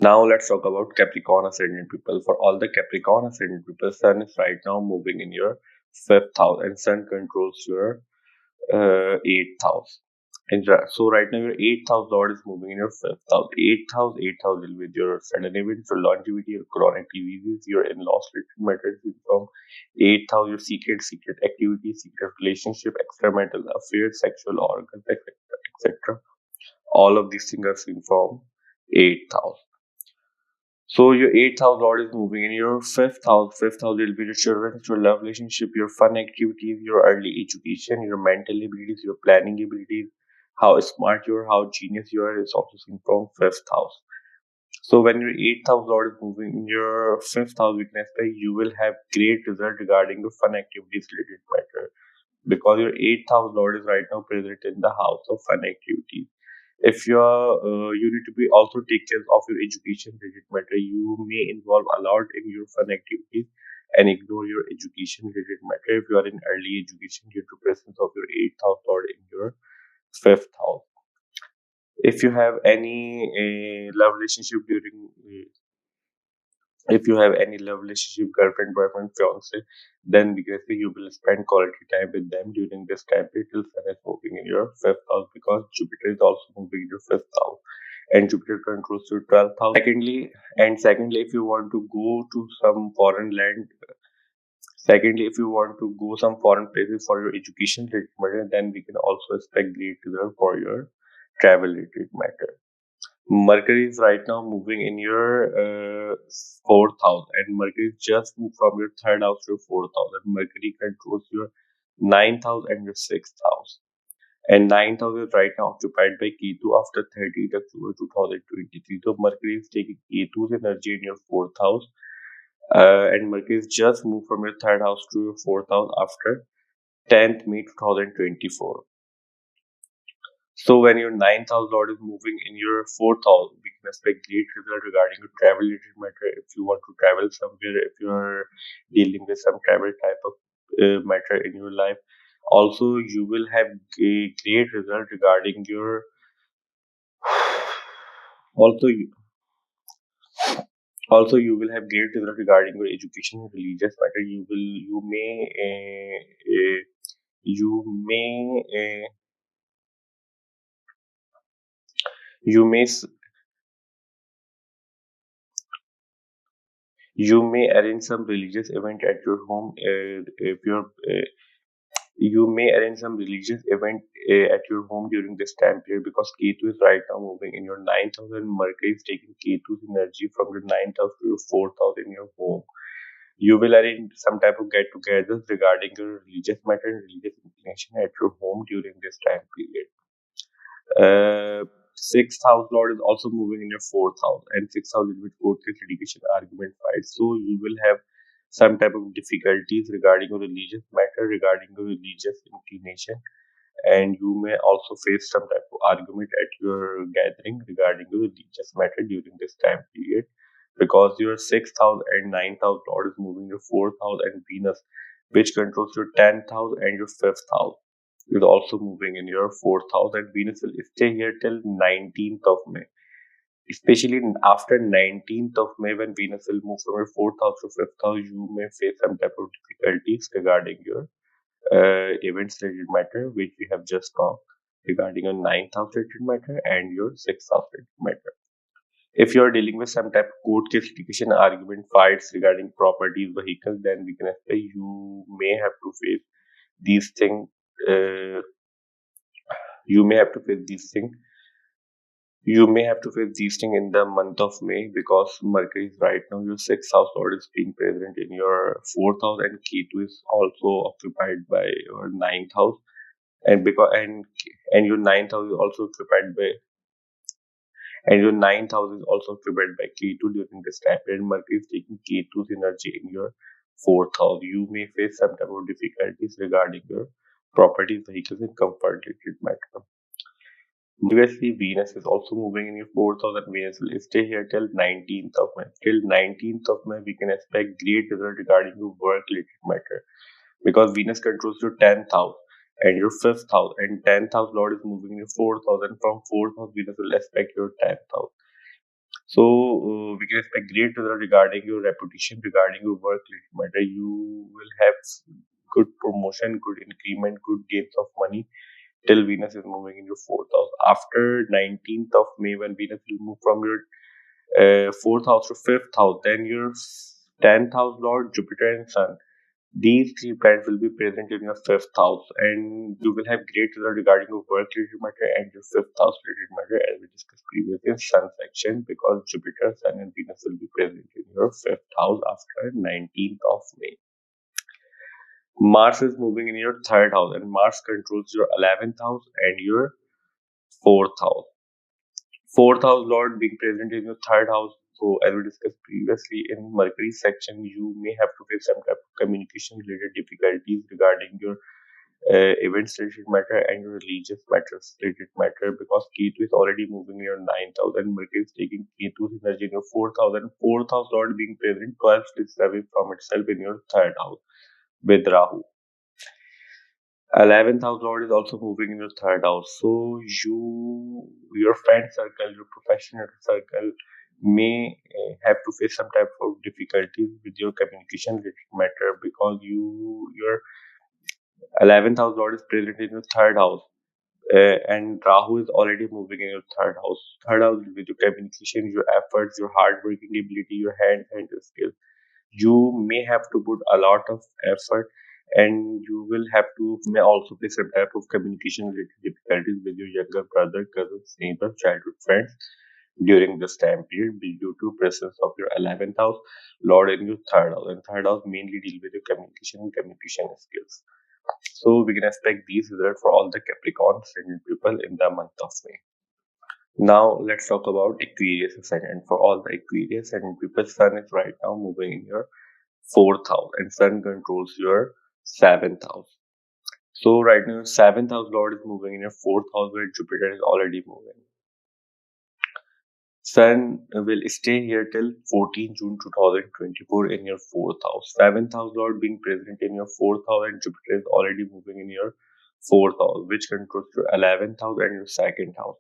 Speaker 1: Now let's talk about Capricorn ascendant people. For all the Capricorn ascendant people, Sun is right now moving in your fifth house, and Sun controls your eighth house. And so right now your eighth house Lord is moving in your fifth house. Eighth house will be your sudden events, your longevity, your chronic diseases, your in-laws related matters will from eighth house, your secret activities, secret relationship, extramarital affairs, sexual organs, etc. etc. All of these things are seen from eighth house. So your eighth house Lord is moving in your fifth house. Fifth house will be your children, your love relationship, your fun activities, your early education, your mental abilities, your planning abilities, how smart you are, how genius you are is also seen from fifth house. So when your eighth house Lord is moving in your fifth house, we can expect you will have great result regarding your fun activities related matter, because your eighth house Lord is right now present in the house of fun activities. If you need to be also take care of your education related matter, you may involve a lot in your fun activities and ignore your education related matter if you are in early education due to presence of your eighth house Lord in your fifth house. If you have any love relationship during if you have any love relationship, girlfriend, boyfriend, fiance, then because you will spend quality time with them during this time period till Sun is moving in your fifth house, because because Jupiter is also moving in your fifth house, and Jupiter controls your 12th house. Secondly, if you want to go to some foreign land, secondly, if you want to go some foreign places for your education related matter, then we can also expect great result for your travel related matter. Mercury is right now moving in your fourth house, and Mercury just moved from your third house to your fourth house. And Mercury controls your ninth house and your sixth house. And ninth house is right now occupied by Ketu after 30th October 2023. So Mercury is taking Ketu's energy in your fourth house, and Mercury is just moved from your third house to your fourth house after 10th May 2024. So when your ninth house lord is moving in your fourth house, we can expect great result regarding your travel related matter. If you want to travel somewhere, if you are dealing with some travel type of matter in your life, also you will have a great result regarding your also you, also you will have great result regarding your education and religious matter. You may you may s- you may arrange some religious event at your home if you're you may arrange some religious event at your home during this time period because Ketu is right now moving in your ninth house and Mercury is taking Ketu's energy from your ninth house to your fourth house in your home. You will arrange some type of get-togethers regarding your religious matter and religious inclination at your home during this time period. Sixth house lord is also moving in your fourth house, and sixth house is with court case, litigation, argument, fight. So you will have some type of difficulties regarding your religious matter, regarding your religious inclination, and you may also face some type of argument at your gathering regarding your religious matter during this time period, because your sixth house and ninth house lord is moving your fourth house, and Venus, which controls your 10th house and your fifth house, is also moving in your fourth house, and Venus will stay here till 19th of May. Especially after 19th of May, when Venus will move from your fourth house to fifth house, you may face some type of difficulties regarding your events related matter, which we have just talked regarding your ninth house related matter and your sixth house related matter. If you are dealing with some type of court case, litigation, argument, fights regarding properties, vehicles, then we can expect you may have to face these things. Uh, you may have to face these things You may have to face these things in the month of May because Mercury is right now your sixth house lord is being present in your fourth house, and Ketu is also occupied by your ninth house, and your ninth house is also occupied by and your ninth house is also occupied by Ketu during this time period. Mercury is taking Ketu's energy in your fourth house. You may face some type of difficulties regarding your property, vehicles, and comfort related matter. Previously, Venus is also moving in your fourth house, and Venus will stay here till 19th of May. Till 19th of May, we can expect great result regarding your work-related matter because Venus controls your 10th house and your fifth house, and 10th house Lord is moving in your fourth house, and from fourth house, Venus will aspect your 10th house. So we can expect great result regarding your reputation, regarding your work-related matter. You will have good promotion, good increment, good gains of money till Venus is moving in your fourth house. After 19th of May, when Venus will move from your fourth house to fifth house, then your 10th house Lord, Jupiter and Sun, these three planets will be present in your fifth house, and you will have great result regarding your work related matter and your fifth house related matter, as we discussed previously in Sun section, because Jupiter, Sun, and Venus will be present in your fifth house after 19th of May. Mars is moving in your third house, and Mars controls your 11th house and your fourth house. Fourth house Lord being present in your third house. So, as we discussed previously in Mercury section, you may have to face some type of communication related difficulties regarding your events related matter and your religious matters related matter, because Ketu is already moving in your ninth house, and Mercury is taking Ketu's energy in your fourth house, and fourth house Lord being present 12 degrees away from itself in your third house with Rahu. 11th house lord is also moving in your third house, so your friend circle, your professional circle may have to face some type of difficulties with your communication related matter, because your 11th house lord is present in your third house, And Rahu is already moving in your third house. Third house with your communication, your efforts, your hard working ability, your hand your skills. You may have to put a lot of effort, and you will have to may also face some type of communication related difficulties with your younger brother, cousins, neighbors, childhood friends during this time period due to presence of your 11th house lord in your third house, and third house mainly deal with your communication and communication skills. So we can expect these results for all the Capricorn ascendant people in the month of May. Now let's talk about Aquarius ascendant. For all the Aquarius ascendant people, Sun is right now moving in your fourth house, and Sun controls your seventh house. So right now, seventh house lord is moving in your fourth house where Jupiter is already moving. Sun will stay here till 14 June 2024 in your fourth house. Seventh house lord being present in your fourth house, and Jupiter is already moving in your fourth house, which controls your 11th house and your second house.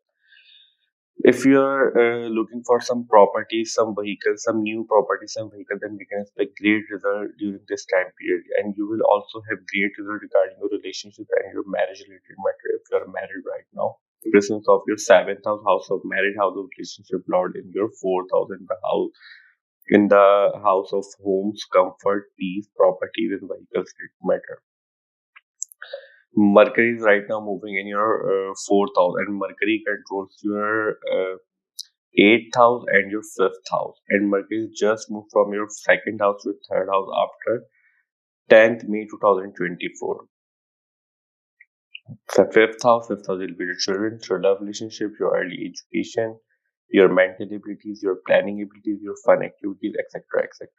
Speaker 1: If you're looking for some properties, some vehicles, some new properties, some vehicles, then we can expect great result during this time period. And you will also have great result regarding your relationship and your marriage related matter if you are married right now. The presence of your seventh house, house of marriage, house of relationship, lord in your fourth house, in the house of homes, comfort, peace, property, and vehicles matter. Mercury is right now moving in your fourth house, and Mercury controls your eighth house and your fifth house. And Mercury just moved from your second house to third house after 10th May 2024. So fifth house will be your children, your love relationship, your early education, your mental abilities, your planning abilities, your fun activities, etc. etc.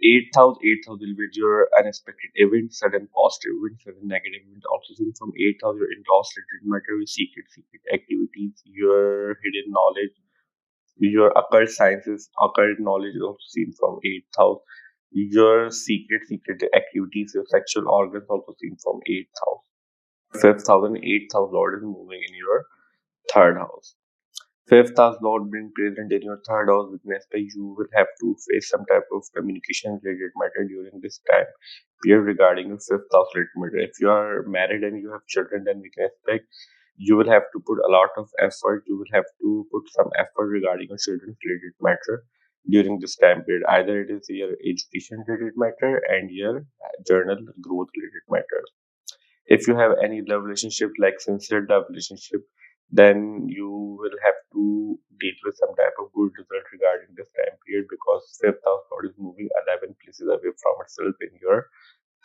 Speaker 1: Eighth house will be your unexpected events, sudden positive events, sudden negative events. Also seen from eighth house, your in-laws related matter, your secret activities, your hidden knowledge, your occult sciences, occult knowledge is also seen from eighth house. Your secret activities, your sexual organs also seen from eighth house. Fifth house and eighth house lord is moving in your third house. Fifth house lord being present in your third house witness that you will have to face some type of communication related matter during this time period regarding your fifth house related matter. If you are married and you have children, then we can expect you will have to put a lot of effort. You will have to put some effort regarding your children's related matter during this time period. Either it is your education related matter and your journal growth related matter. If you have any love relationship, like sincere love relationship, then you will have to deal with some type of good result regarding this time period, because fifth house lord is moving 11 places away from itself in your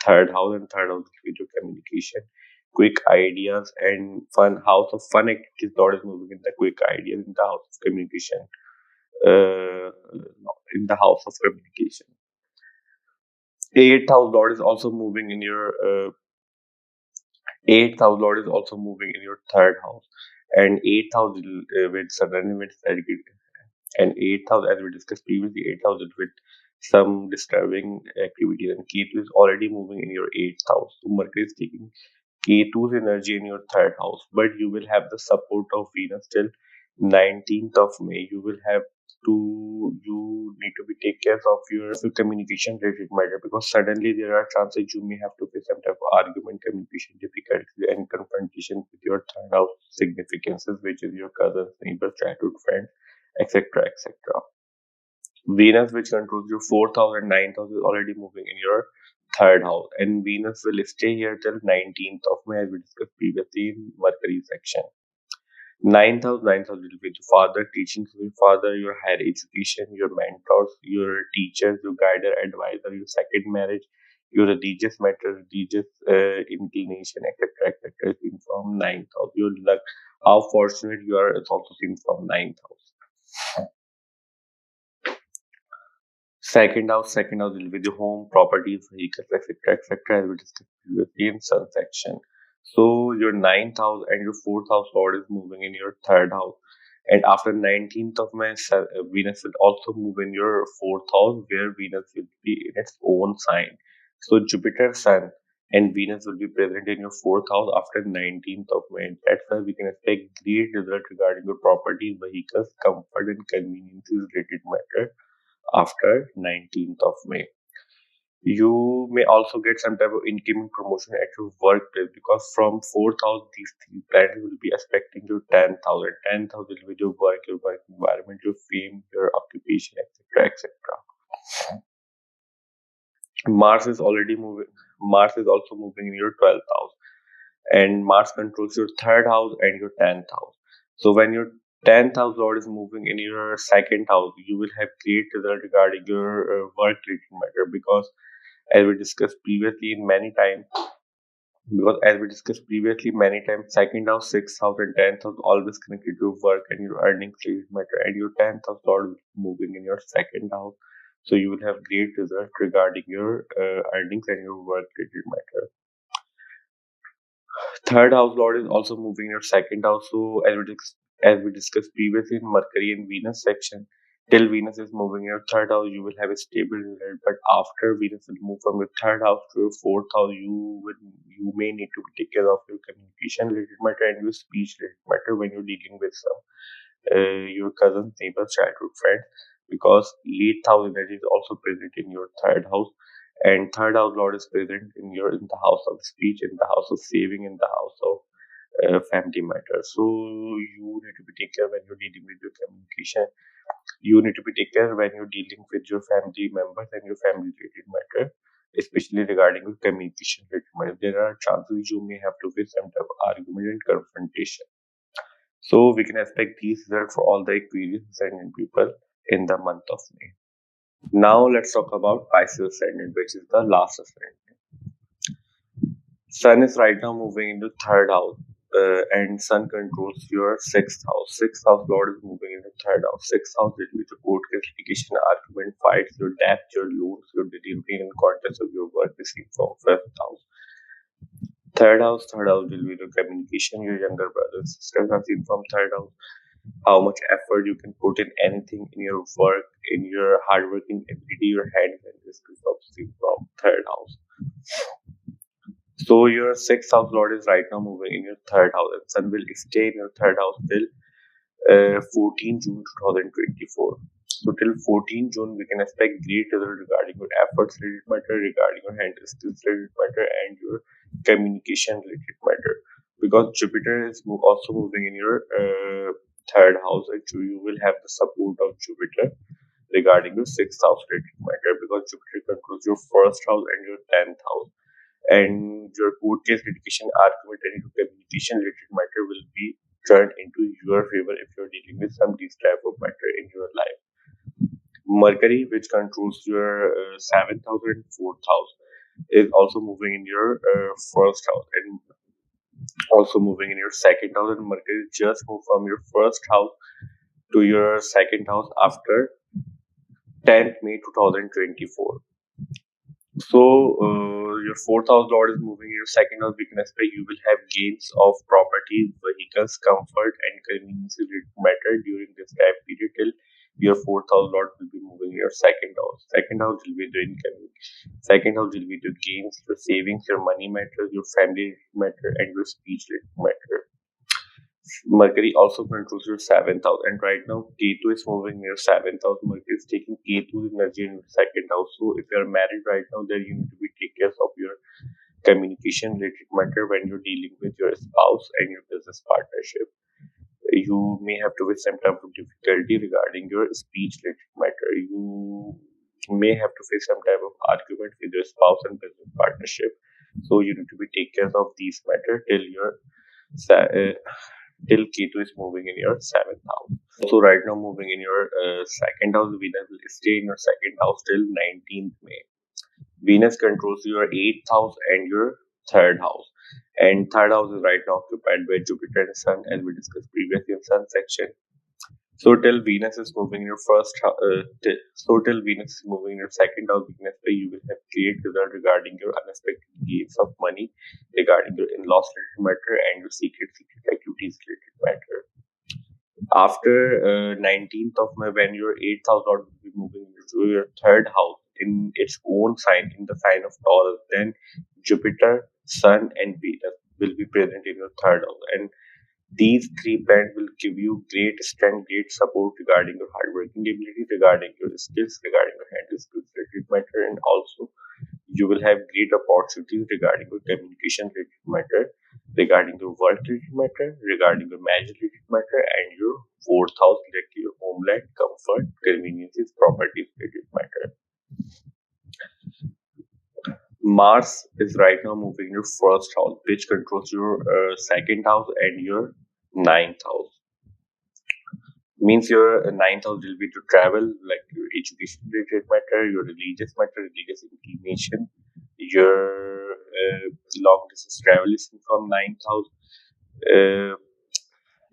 Speaker 1: third house, and third house is with your communication, quick ideas, and fun. House of fun activities lord is moving in the quick ideas in the house of communication, uh, in the house of communication. Eighth house lord is also moving in your eighth house lord is also moving in your third house, and eighth house with sudden events and eighth house, as we discussed previously, eighth house is with some disturbing activities, and Ketu is already moving in your eighth house. So Mercury is taking Ketu's energy in your third house, but you will have the support of Venus till 19th of May. You need to be take care of your communication related matter, because suddenly there are chances you may have to face some type of argument, communication difficulties, and confrontation with your third house significances, which is your cousins, neighbors, childhood friends, etc. etc. Venus, which controls your fourth house and ninth house, is already moving in your third house, and Venus will stay here till 19th of May, as we discussed previously in Mercury section. Ninth house will be your father, teaching to your father, your higher education, your mentors, your teachers, your guider, advisor, your second marriage, your religious matter, religious inclination, etc. etc. is seen from ninth house. Your luck, how fortunate you are, is also seen from ninth house. Second house will be the home, properties, vehicles, etc. etc. as we discussed previously in sun section. So your ninth house and your fourth house lord is moving in your third house. And after 19th of May, Venus will also move in your fourth house, where Venus will be in its own sign. So Jupiter, Sun, and Venus will be present in your fourth house after 19th of May. That's why we can expect great result regarding your properties, vehicles, comfort, and conveniences related matter after 19th of May. You may also get some type of incoming promotion at your workplace, because from 4th house, these three planets will be aspecting your 10th house. 10th house will be your work environment, your fame, your occupation, etc. etc. Mars is already moving. Mars is also moving in your 12th house, and Mars controls your 3rd house and your 10th house. So when your 10th house lord is moving in your 2nd house, you will have great result regarding your work related matter, because as we discussed previously in many times, second house, 6th house, and 10th house always connected to work and your earnings related matter, and your 10th house lord will be moving in your 2nd house. So you will have great result regarding your earnings and your work related matter. 3rd house lord is also moving in your 2nd house. So as we discussed previously in Mercury and Venus section, till Venus is moving in your 3rd house, you will have a stable result. But after Venus will move from your 3rd house to your 4th house, you may need to take care of your communication related matter and your speech related matter when you're dealing with some your cousins, neighbors, childhood friends, because 8th house energy is also present in your 3rd house, and 3rd house lord is present in the house of speech, in the house of saving, in the house of family matters. So you need to be take care when you're dealing with your communication. You need to be take care when you're dealing with your family members and your family related matter, especially regarding your communication related matter. There are chances you may have to face some type of argument and confrontation. So we can expect these results for all the Aquarius ascendant people in the month of May. Now let's talk about Pisces ascendant, which is the last ascendant. Sun is right now moving into 3rd house, and Sun controls your 6th house. 6th house Lord is moving into 3rd house. 6th house will be the court case, litigation, argument, fights, your debt, your loans, your delivery and contest of your work received from 5th house. 3rd house will be the communication. Your younger brothers, sisters are seen from 3rd house. How much effort you can put in anything in your work, in your hardworking ability, your hand and this is also seen from 3rd house. So your 6th house lord is right now moving in your 3rd house, and Sun will stay in your 3rd house till 14 June 2024. So till 14 June, we can expect great result regarding your efforts related matter, regarding your hand skills related matter, and your communication related matter. Because Jupiter is also moving in your 3rd house, and so you will have the support of Jupiter regarding your 6th house related matter, because Jupiter controls your 1st house and your 10th house, and your court case, litigation, argument, and your communication related matter will be turned into your favor if you're dealing with some these type of matter in your life. Mercury, which controls your 7th house and 4th house, is also moving in your 1st house and also moving in your 2nd house, and Mercury just moved from your 1st house to your 2nd house after 10th May 2024. So your 4th house lord is moving in your 2nd house. We can expect you will have gains of properties, vehicles, comfort, and convenience related matter during this time period till your 4th house lord will be moving in your 2nd house. 2nd house will be the income. 2nd house will be the gains, your savings, your money matter, your family matter, and your speech related matter. Mercury also controls your 7th house, and right now Ketu is moving in your 7th house. Mercury is taking Ketu's energy in your 2nd house. So if you are married right now, then you need to be take care of your communication related matter when you're dealing with your spouse and your business partnership. You may have to face some type of difficulty regarding your speech related matter. You may have to face some type of argument with your spouse and business partnership. So you need to be take care of these matter till your till Ketu is moving in your 7th house. So right now moving in your 2nd house, Venus will stay in your 2nd house till 19th May. Venus controls your 8th house and your 3rd house. And 3rd house is right now occupied by Jupiter and Sun, as we discussed previously in Sun section. So till Venus is moving in your till Venus is moving in your 2nd house, we can expect you will have great result regarding your unexpected gains of money, regarding your in-laws related matter, and your secret activities related matter. After 19th of May, when your 8th house lord will be moving into your 3rd house in its own sign, in the sign of Taurus, then Jupiter, Sun, and Venus will be present in your 3rd house, and these three planets will give you great strength, great support regarding your hardworking ability, regarding your skills, regarding your hand skills related matter, and also You will have great opportunities regarding your communication related matter, regarding your work related matter, regarding your marriage related matter, and your fourth house, like your homeland, comfort, conveniences, properties related matter. Mars is right now moving in your first house, which controls your second house and your ninth house. Means your ninth house will be to travel, like your education related matter, your religious matter, religious inclination, your long distance travel is from ninth house, uh,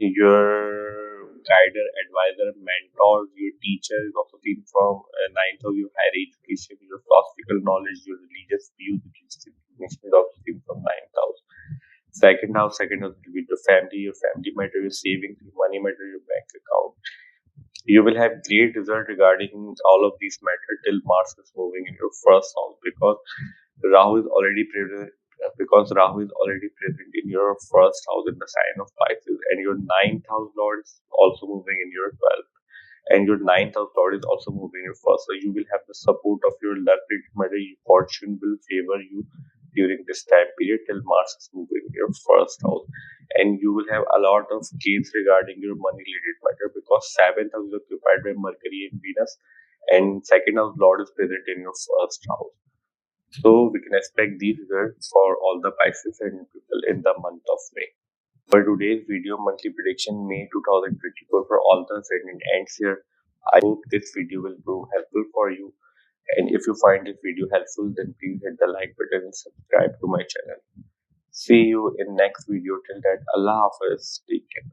Speaker 1: your guider, advisor, mentor, your teacher is also seen from ninth house, your higher education, your philosophical knowledge, your religious views, religious inclination is also seen from ninth house. Second house will be the family, your family matter, your savings, your money matter, your bank account. You will have great result regarding all of these matter till Mars is moving in your first house, because Rahu is already present. Because Rahu is already present in your first house in the sign of Pisces, and your ninth house lord is also moving in your 12th, and your ninth house lord is also moving in your first. So you will have the support of your luck related matter. Your fortune will favor you during this time period till Mars is moving in your first house, and you will have a lot of gains regarding your money related matter, because seventh house is occupied by Mercury and Venus, and second house lord is present in your first house. So we can expect these results for all the Pisces and people in the month of May. For today's video, monthly prediction May 2024 for all the ascendant ends here. I hope this video will prove helpful for you. And if you find this video helpful, then please hit the like button and subscribe to my channel. See you in next video. Till that, Allah Hafiz. Take care.